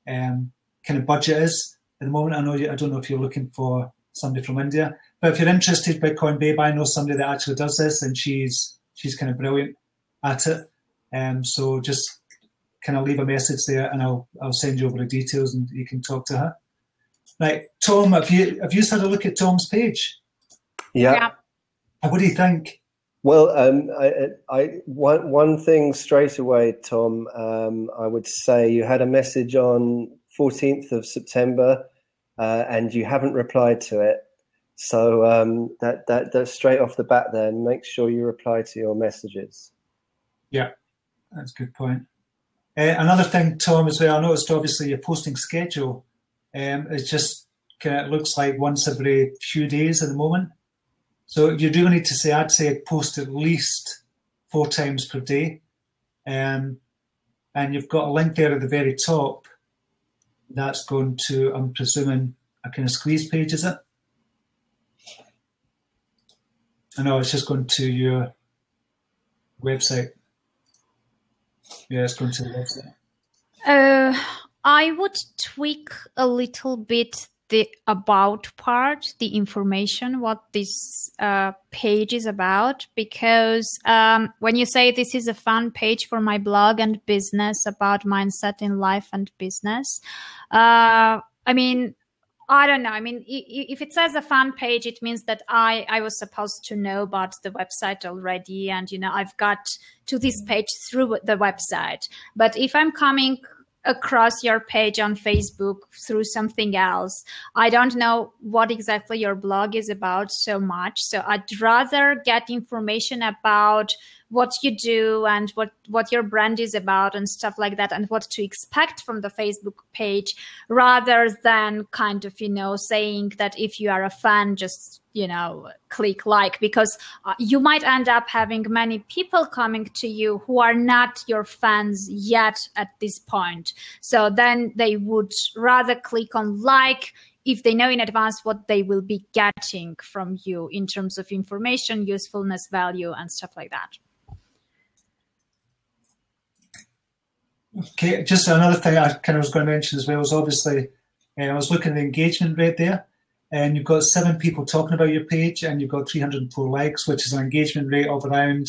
Speaker 2: kind of budget is at the moment. I don't know if you're looking for somebody from India, but if you're interested, Bitcoin Babe, I know somebody that actually does this, and she's kind of brilliant at it. So just kind of leave a message there, and I'll send you over the details, and you can talk to her. Right, Tom, have you had a look at Tom's page?
Speaker 3: Yeah.
Speaker 2: What do you think?
Speaker 3: Well, one thing straight away, Tom. I would say you had a message on 14th of September, and you haven't replied to it. So that straight off the bat, then make sure you reply to your messages.
Speaker 2: Yeah, that's a good point. Another thing, Tom, as well, I noticed obviously your posting schedule. It just kind of looks like once every few days at the moment. So you do need to I'd say post at least 4 times per day. And you've got a link there at the very top. That's going to, I'm presuming, a kind of squeeze page, is it? I know, it's just going to your website. Yeah, it's going to the website.
Speaker 1: I would tweak a little bit the about part, the information, what this page is about, because when you say this is a fun page for my blog and business about mindset in life and business, I mean, I don't know. I mean, if it says a fan page, it means that I was supposed to know about the website already. And, I've got to this page through the website. But if I'm coming across your page on Facebook through something else, I don't know what exactly your blog is about so much. So I'd rather get information about what you do and what your brand is about and stuff like that, and what to expect from the Facebook page, rather than kind of, saying that if you are a fan, just, click like, because you might end up having many people coming to you who are not your fans yet at this point. So then they would rather click on like if they know in advance what they will be getting from you in terms of information, usefulness, value, and stuff like that.
Speaker 2: Okay, just another thing I kind of was going to mention as well is obviously I was looking at the engagement rate there, and you've got 7 people talking about your page, and you've got 304 likes, which is an engagement rate of around,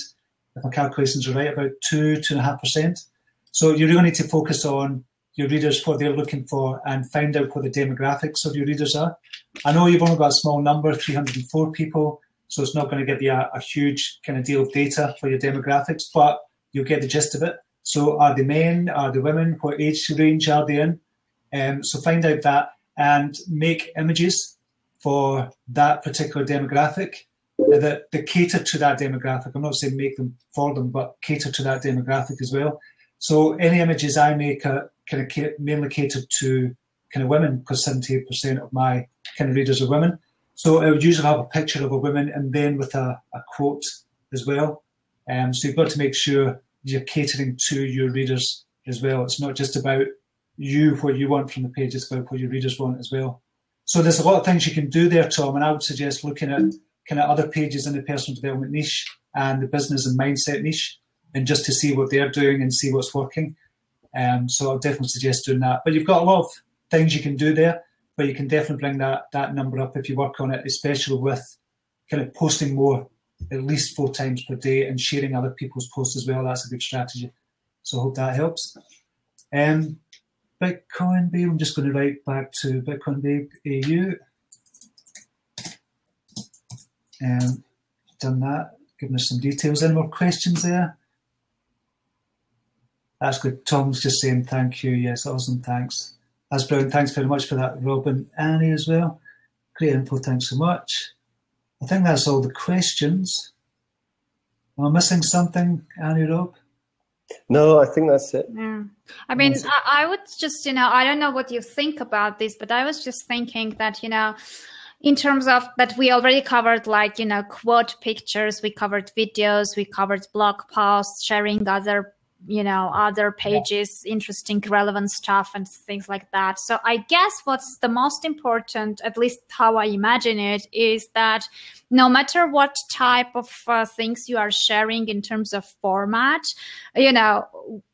Speaker 2: if my calculations are right, about 2.5%. So you really need to focus on your readers, what they're looking for, and find out what the demographics of your readers are. I know you've only got a small number, 304 people, so it's not going to give you a huge kind of deal of data for your demographics, but you'll get the gist of it. So are they men? Are they women? What age range are they in? So find out that and make images for that particular demographic that cater to that demographic. I'm not saying make them for them, but cater to that demographic as well. So any images I make are kind of mainly catered to kind of women, because 78% of my kind of readers are women. So I would usually have a picture of a woman and then with a quote as well. So you've got to make sure you're catering to your readers as well. It's not just about you, what you want from the page, it's about what your readers want as well. So there's a lot of things you can do there, Tom, and I would suggest looking at kind of other pages in the personal development niche and the business and mindset niche, and just to see what they're doing and see what's working. So I'll definitely suggest doing that. But you've got a lot of things you can do there, but you can definitely bring that number up if you work on it, especially with kind of posting more, at least 4 times per day, and sharing other people's posts as well. That's a good strategy. So I hope that helps. Bitcoin Babe, I'm just going to write back to Bitcoin Babe AU. Done that, giving us some details. Any more questions there? That's good. Tom's just saying thank you. Yes, awesome, thanks. That's brilliant. Thanks very much for that, Rob and Annie as well. Great info, thanks so much. I think that's all the questions. Am I missing something, Annie, Rob?
Speaker 3: No, I think that's it.
Speaker 1: Yeah. I mean, I would just, I don't know what you think about this, but I was just thinking that, in terms of that, we already covered quote pictures, we covered videos, we covered blog posts, sharing other pages, interesting, relevant stuff and things like that. So I guess what's the most important, at least how I imagine it, is that no matter what type of things you are sharing in terms of format,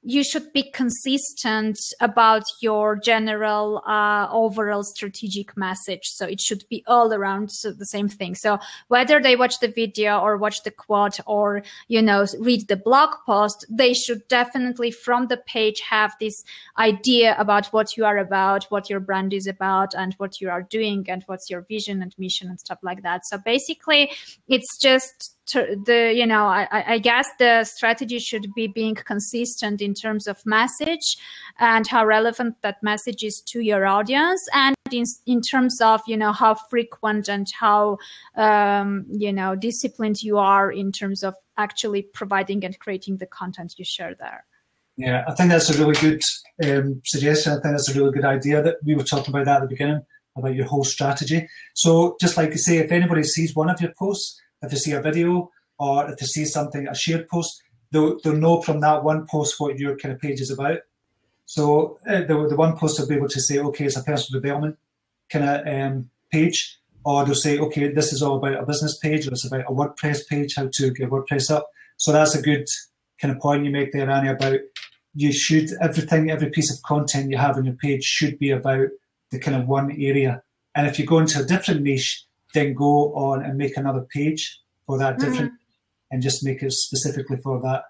Speaker 1: you should be consistent about your general overall strategic message. So it should be all around the same thing. So whether they watch the video or watch the quote or, read the blog post, they should definitely from the page have this idea about what you are about, what your brand is about, and what you are doing, and what's your vision and mission and stuff like that. So basically, it's just I guess the strategy should be being consistent in terms of message and how relevant that message is to your audience, and in terms of, how frequent and how, disciplined you are in terms of actually providing and creating the content you share there.
Speaker 2: Yeah, I think that's a really good suggestion. I think that's a really good idea that we were talking about that at the beginning, about your whole strategy. So just like you say, if anybody sees one of your posts, if they see a video or if they see something, a shared post, they'll know from that one post what your kind of page is about. So the one post will be able to say, okay, it's a personal development kind of page, or they'll say, okay, this is all about a business page, or it's about a WordPress page, how to get WordPress up. So that's a good kind of point you make there, Annie, about every piece of content you have on your page should be about the kind of one area. And if you go into a different niche, then go on and make another page for that different and just make it specifically for that.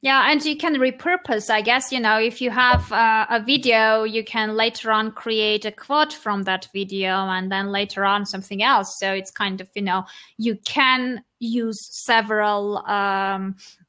Speaker 1: Yeah, and you can repurpose, I guess, if you have a video, you can later on create a quote from that video and then later on something else. So it's kind of, you can use several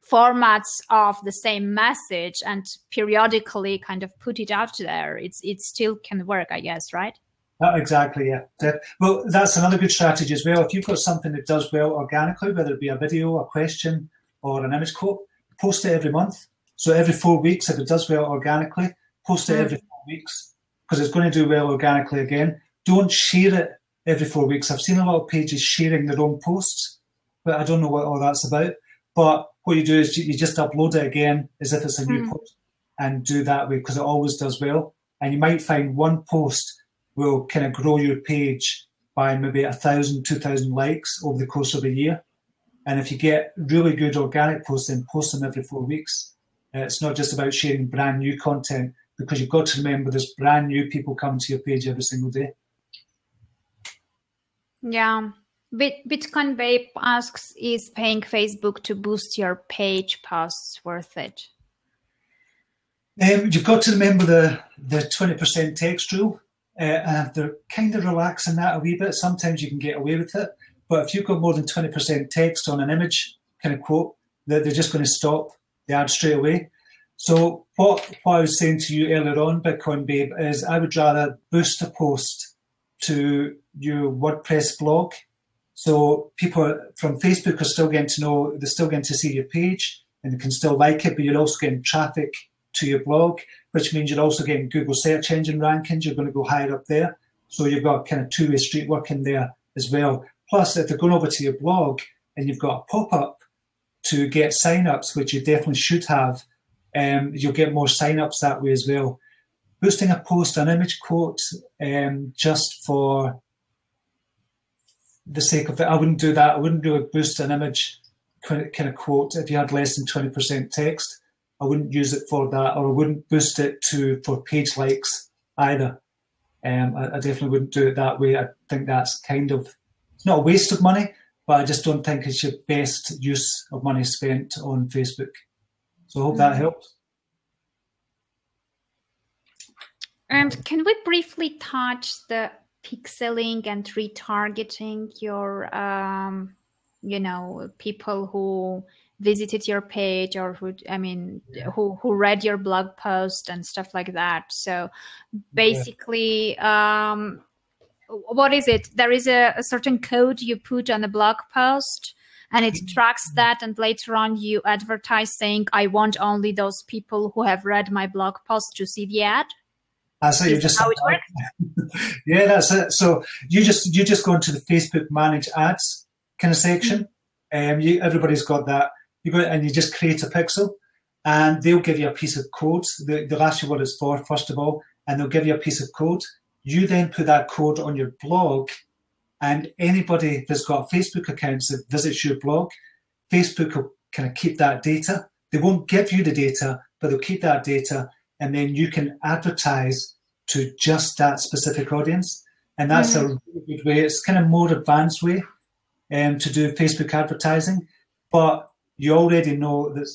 Speaker 1: formats of the same message and periodically kind of put it out there. It still can work, I guess, right?
Speaker 2: Exactly, yeah. Well, that's another good strategy as well. If you've got something that does well organically, whether it be a video, a question, or an image quote, post it every month. So every 4 weeks, if it does well organically, post it every 4 weeks, because it's going to do well organically again. Don't share it every 4 weeks. I've seen a lot of pages sharing their own posts, but I don't know what all that's about. But what you do is you just upload it again as if it's a new post and do that way, because it always does well. And you might find one post will kind of grow your page by maybe 1,000, 2,000 likes over the course of a year. And if you get really good organic posts, then post them every 4 weeks. It's not just about sharing brand new content, because you've got to remember there's brand new people coming to your page every single day.
Speaker 1: Yeah. Bitcoin Babe asks, is paying Facebook to boost your page posts worth it?
Speaker 2: You've got to remember the 20% text rule. And they're kind of relaxing that a wee bit. Sometimes you can get away with it. But if you've got more than 20% text on an image kind of quote, they're just going to stop the ad straight away. So what I was saying to you earlier on, Bitcoin Babe, is I would rather boost a post to your WordPress blog. So people from Facebook are still getting to know, they're still getting to see your page and they can still like it, but you're also getting traffic to your blog, which means you're also getting Google search engine rankings. You're going to go higher up there. So you've got kind of two-way street working there as well. Plus, if they're going over to your blog and you've got a pop-up to get sign-ups, which you definitely should have, you'll get more sign-ups that way as well. Boosting a post, an image quote, just for the sake of it, I wouldn't do that. I wouldn't do a boost an image kind of quote if you had less than 20% text. I wouldn't use it for that, or I wouldn't boost it for page likes either. I definitely wouldn't do it that way. I think that's it's not a waste of money, but I just don't think it's your best use of money spent on Facebook. So I hope that helps.
Speaker 1: And can we briefly touch the pixeling and retargeting your, people who visited your page or who read your blog post and stuff like that. So basically, what is it? There is a certain code you put on a blog post and it tracks that, and later on you advertise saying, I want only those people who have read my blog post to see the ad.
Speaker 2: So you just how it works? Yeah, that's it. So you just go into the Facebook Manage Ads kind of section. Everybody's got that. And you just create a pixel, and they'll give you a piece of code. They'll ask you what it's for, first of all, and they'll give you a piece of code. You then put that code on your blog, and anybody that's got a Facebook account that visits your blog, Facebook will kind of keep that data. They won't give you the data, but they'll keep that data, and then you can advertise to just that specific audience. And that's a really good way. It's kind of more advanced way to do Facebook advertising, but you already know that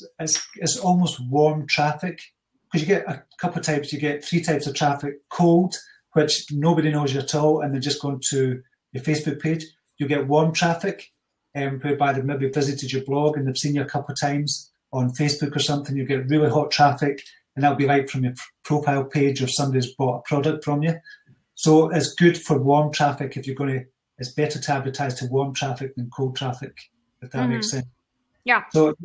Speaker 2: it's almost warm traffic, because you get a couple of types. You get 3 types of traffic: cold, which nobody knows you at all, and they're just going to your Facebook page. You get warm traffic, whereby they've maybe visited your blog and they've seen you a couple of times on Facebook or something. You get really hot traffic, and that'll be right from your profile page, or somebody's bought a product from you. So it's good for warm traffic. If you're going to, it's better to advertise to warm traffic than cold traffic, if that makes sense.
Speaker 1: Yeah.
Speaker 2: So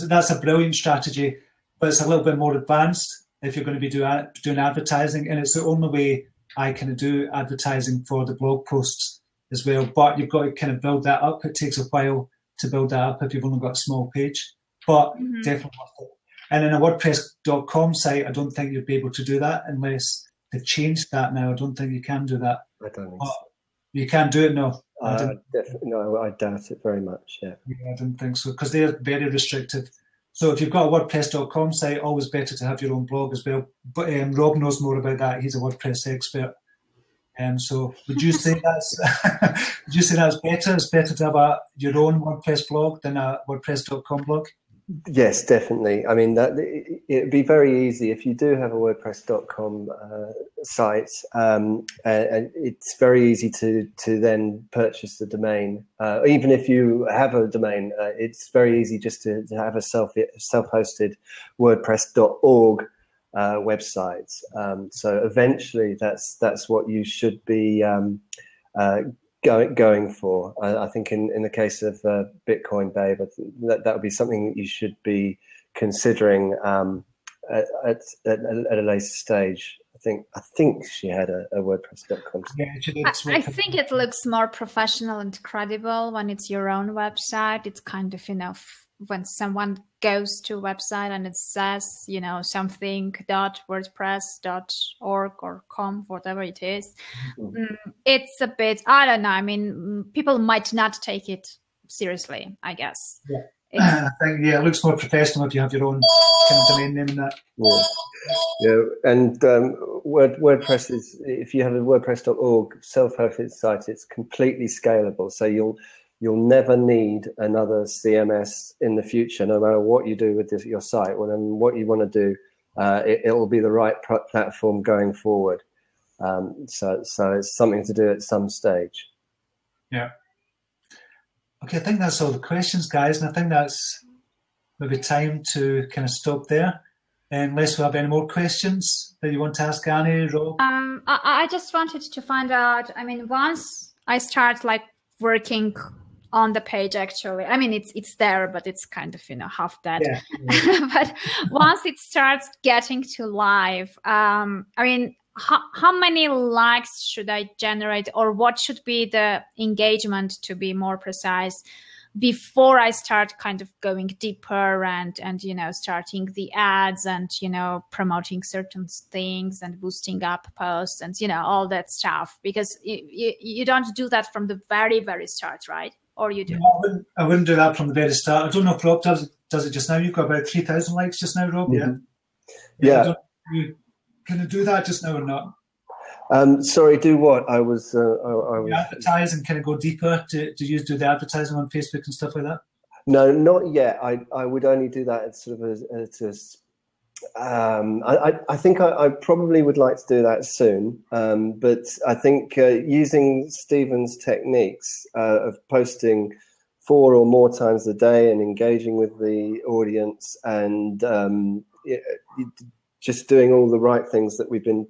Speaker 2: that's a brilliant strategy, but it's a little bit more advanced if you're going to be doing advertising, and it's the only way I can do advertising for the blog posts as well. But you've got to kind of build that up. It takes a while to build that up if you've only got a small page, but definitely worth it. And in a WordPress.com site, I don't think you'd be able to do that unless they've changed that now. I don't think you can do that.
Speaker 3: I don't think so.
Speaker 2: You can't do it now.
Speaker 3: Definitely, no, I doubt it very much. Yeah,
Speaker 2: I don't think so, because they're very restrictive. So if you've got a WordPress.com site, always better to have your own blog as well. But Rob knows more about that. He's a WordPress expert. So would you say that's better? It's better to have your own WordPress blog than a WordPress.com blog?
Speaker 3: Yes, definitely. I mean, it'd be very easy if you do have a WordPress.com site, and it's very easy to then purchase the domain. Even if you have a domain, it's very easy just to have a self-hosted WordPress.org website. So eventually, that's what you should be going for. I think in the case of Bitcoin Babe, I think that would be something that you should be considering at a later stage. I think she had a WordPress.com.
Speaker 2: Yeah,
Speaker 1: I think it looks more professional and credible when it's your own website. It's kind of, when someone goes to a website and it says, something .wordpress.org or com, whatever it is, it's a bit, I don't know. I mean, people might not take it seriously, I guess.
Speaker 2: Yeah. I think, it looks more professional if you have your own kind of domain name in that.
Speaker 3: Yeah, and WordPress is, if you have a WordPress.org self-hosted site, it's completely scalable. So you'll never need another CMS in the future, no matter what you do with your site. Well, then what you want to do, it will be the right platform going forward. So it's something to do at some stage.
Speaker 2: Yeah. Okay, I think that's all the questions, guys, and I think that's maybe time to kind of stop there. Unless we have any more questions that you want to ask Annie, Rob?
Speaker 1: I just wanted to find out, I mean, once I start working on the page, actually, I mean, it's there, but it's kind of, half dead. Yeah. But once it starts getting to live, I mean, how many likes should I generate, or what should be the engagement, to be more precise, before I start kind of going deeper and starting the ads and promoting certain things and boosting up posts and all that stuff? Because you don't do that from the very, very start, right? Or you do?
Speaker 2: No, I wouldn't do that from the very start. I don't know if Rob does it just now. You've got about 3,000 likes just now, Rob.
Speaker 3: Mm-hmm.
Speaker 2: Yeah. Can you do that just now or not?
Speaker 3: Sorry, do what? I was
Speaker 2: advertise and kind of go deeper. Do you do the advertising on Facebook and stuff like that?
Speaker 3: No, not yet. I would only do that at sort of I think I probably would like to do that soon. But I think using Stephen's techniques of posting 4 or more times a day and engaging with the audience and just doing all the right things that we've been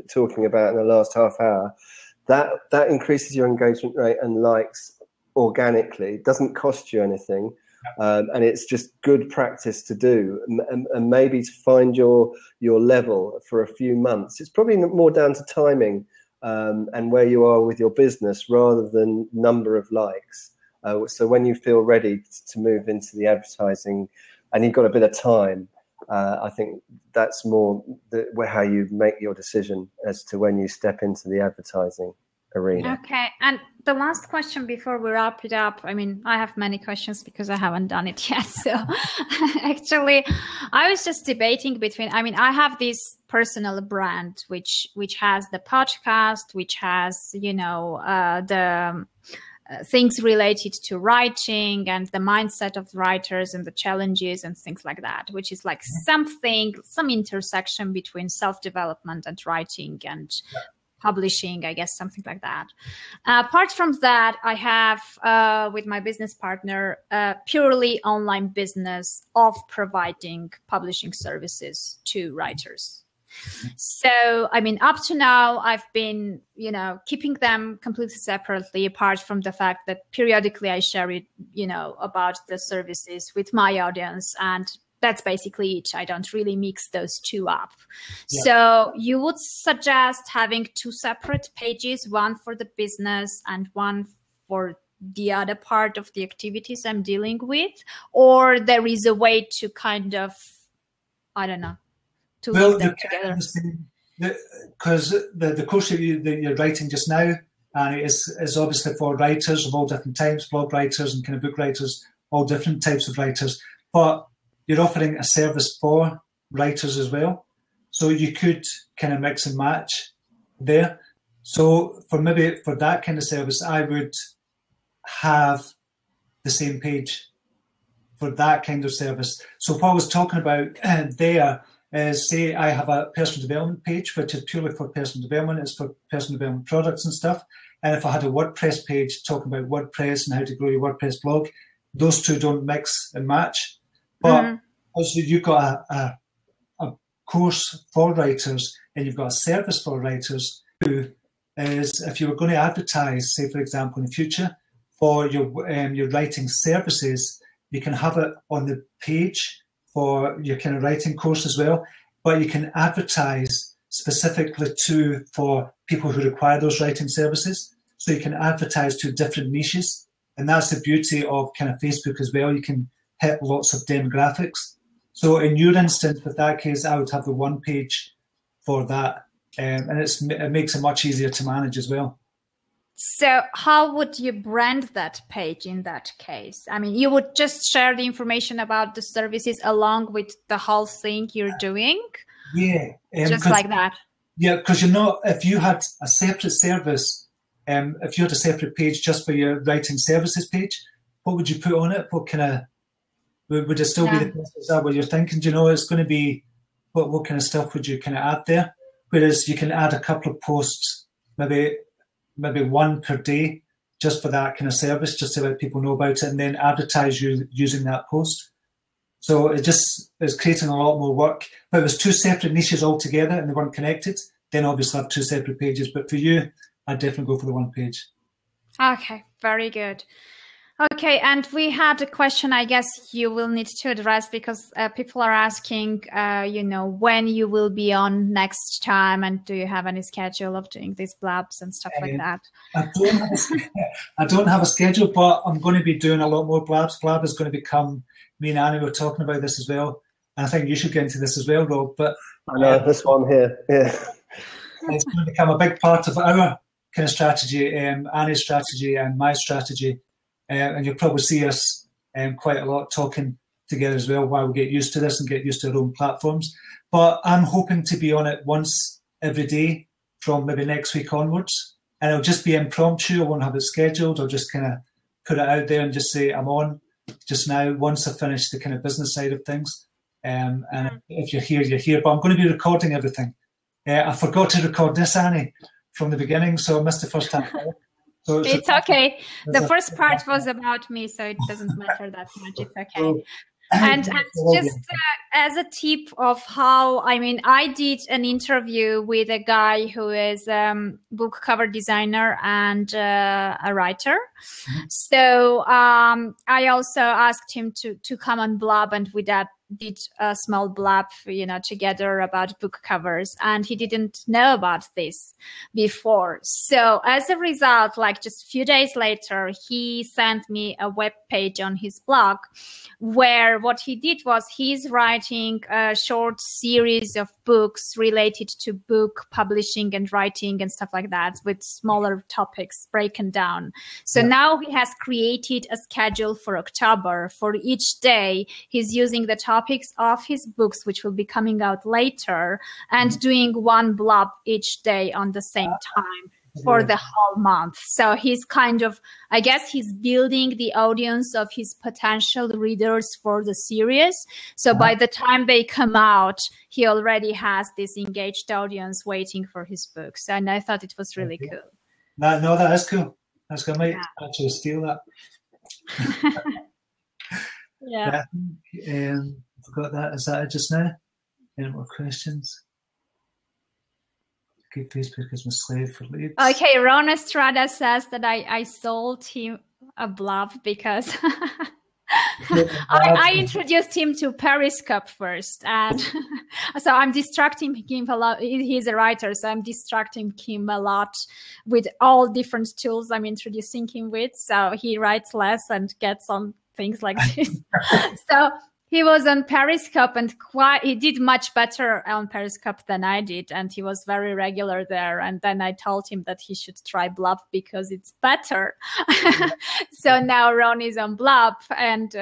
Speaker 3: talking about in the last half hour, that increases your engagement rate and likes organically. It doesn't cost you anything, and it's just good practice to do, and maybe to find your level for a few months. It's probably more down to timing and where you are with your business rather than number of likes. So when you feel ready to move into the advertising and you've got a bit of time, I think that's more how you make your decision as to when you step into the advertising. arena.
Speaker 1: Okay, and the last question before we wrap it up. I mean, I have many questions because I haven't done it yet. So actually, I was just debating between, I mean, I have this personal brand, which has the podcast, which has, the things related to writing and the mindset of writers and the challenges and things like that, which is like some intersection between self-development and writing and publishing, I guess, something like that. Apart from that, I have, with my business partner, purely online business of providing publishing services to writers. So, I mean, up to now, I've been, keeping them completely separately, apart from the fact that periodically I share it, about the services with my audience, and that's basically it. I don't really mix those two up. Yeah. So you would suggest having two separate pages, one for the business and one for the other part of the activities I'm dealing with, or there is a way to kind of, I don't know, to link them together?
Speaker 2: Because the course that you're writing just now, and it is obviously for writers of all different types, blog writers and kind of book writers, all different types of writers. But you're offering a service for writers as well. So you could kind of mix and match there. So for that kind of service, I would have the same page for that kind of service. So what I was talking about there is, say I have a personal development page, which is purely for personal development. It's for personal development products and stuff. And if I had a WordPress page talking about WordPress and how to grow your WordPress blog, those two don't mix and match. But also you've got a course for writers and you've got a service for writers who is, if you were going to advertise, say, for example, in the future, for your writing services, you can have it on the page for your kind of writing course as well, but you can advertise specifically for people who require those writing services. So you can advertise to different niches. And that's the beauty of kind of Facebook as well. You can hit lots of demographics. So in your instance, with that case, I would have the one page for that. And it makes it much easier to manage as well.
Speaker 1: So how would you brand that page in that case? I mean, you would just share the information about the services along with the whole thing you're doing?
Speaker 2: Yeah.
Speaker 1: Just like that?
Speaker 2: Yeah, because if you had a separate service, if you had a separate page just for your writing services page, what would you put on it? What kind of, would it still be the process? Is that what you're thinking? Do you know it's going to be, what kind of stuff would you kind of add there? Whereas you can add a couple of posts, maybe one per day, just for that kind of service, just to let people know about it, and then advertise you using that post. So it's creating a lot more work. But it was two separate niches altogether and they weren't connected, then obviously have two separate pages. But for you, I'd definitely go for the one page.
Speaker 1: Okay, very good. Okay, and we had a question I guess you will need to address because people are asking, when you will be on next time, and do you have any schedule of doing these blabs and stuff like that?
Speaker 2: I don't have a schedule, but I'm going to be doing a lot more blabs. Blab is going to become, me and Annie were talking about this as well, and I think you should get into this as well, Rob. But
Speaker 3: I know this one here, yeah.
Speaker 2: It's going to become a big part of our kind of strategy, Annie's strategy and my strategy. And you'll probably see us quite a lot talking together as well while we get used to this and get used to our own platforms. But I'm hoping to be on it once every day from maybe next week onwards. And it'll just be impromptu. I won't have it scheduled. I'll just kind of put it out there and just say I'm on just now once I finish the kind of business side of things. And if you're here, you're here. But I'm going to be recording everything. I forgot to record this, Annie, from the beginning, so I missed the first time. So
Speaker 1: it's okay. The first part was about me, so it doesn't matter that much. It's okay. And just as a tip of how, I did an interview with a guy who is book cover designer and a writer. Mm-hmm. So I also asked him to come on Blab, and we did a small blab, together about book covers, and he didn't know about this before. So as a result, like just a few days later, he sent me a web page on his blog where what he did was he's writing a short series of books related to book publishing and writing and stuff like that, with smaller topics broken down. So now he has created a schedule for October. For each day, he's using the topics of his books, which will be coming out later, and doing one blog each day on the same time for the whole month. So he's kind of, I guess he's building the audience of his potential readers for the series. So by the time they come out, he already has this engaged audience waiting for his books. And I thought it was really cool.
Speaker 2: No, that is cool. That's good. I might actually steal that. Forgot that. Is that it just now? Any more questions? Okay, Facebook is my slave for leads.
Speaker 1: Okay, Ron Estrada says that I sold him a blog because I introduced him to Periscope first, and so I'm distracting him a lot. He's a writer, so I'm distracting him a lot with all different tools I'm introducing him with, so he writes less and gets on things like this. So he was on Periscope, and he did much better on Periscope than I did, and he was very regular there. And then I told him that he should try Blab because it's better. So now Ron is on Blab, and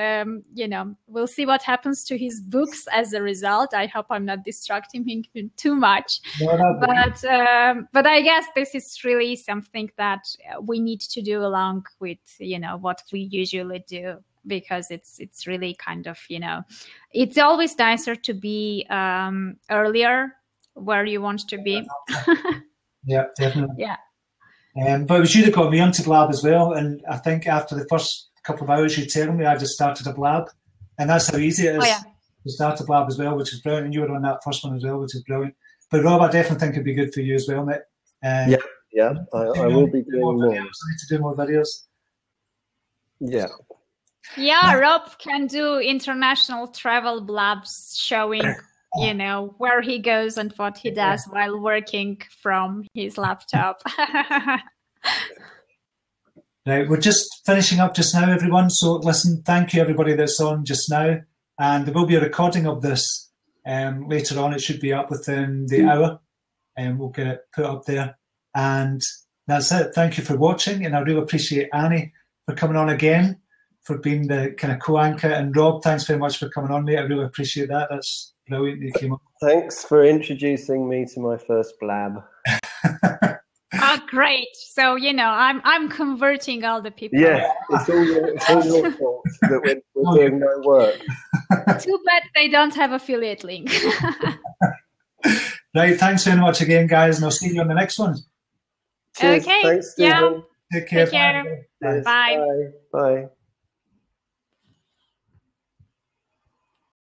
Speaker 1: we'll see what happens to his books as a result. I hope I'm not distracting him too much. But I guess this is really something that we need to do along with what we usually do, because it's really kind of, it's always nicer to be earlier where you want to be.
Speaker 2: Yeah, definitely.
Speaker 1: Yeah.
Speaker 2: But it was you that got me onto Blab as well. And I think after the first couple of hours you tell me, I just started a Blab. And that's how easy it is to start a Blab as well, which is brilliant. And you were on that first one as well, which is brilliant. But Rob, I definitely think it'd be good for you as well, mate.
Speaker 3: I will be doing more.
Speaker 2: I need to do more videos.
Speaker 3: Yeah.
Speaker 1: Yeah, Rob can do international travel blabs showing, where he goes and what he does while working from his laptop.
Speaker 2: Right, we're just finishing up just now, everyone. So listen, thank you everybody that's on just now. And there will be a recording of this later on. It should be up within the hour, and we'll get it put up there. And that's it. Thank you for watching. And I really appreciate Annie for coming on again, for being the kind of co-anchor. And Rob, thanks very much for coming on, mate. I really appreciate that. That's brilliant you came on.
Speaker 3: Thanks for introducing me to my first blab.
Speaker 1: Oh, great. So, I'm converting all the people.
Speaker 3: Yeah, it's all your fault that we're doing no work.
Speaker 1: Too bad they don't have affiliate link.
Speaker 2: Right, thanks very much again, guys, and I'll see you on the next one.
Speaker 3: Cheers.
Speaker 1: Okay.
Speaker 3: Thanks, Stephen.
Speaker 2: Take care.
Speaker 1: Take care.
Speaker 2: Bye.
Speaker 1: Bye.
Speaker 3: Bye.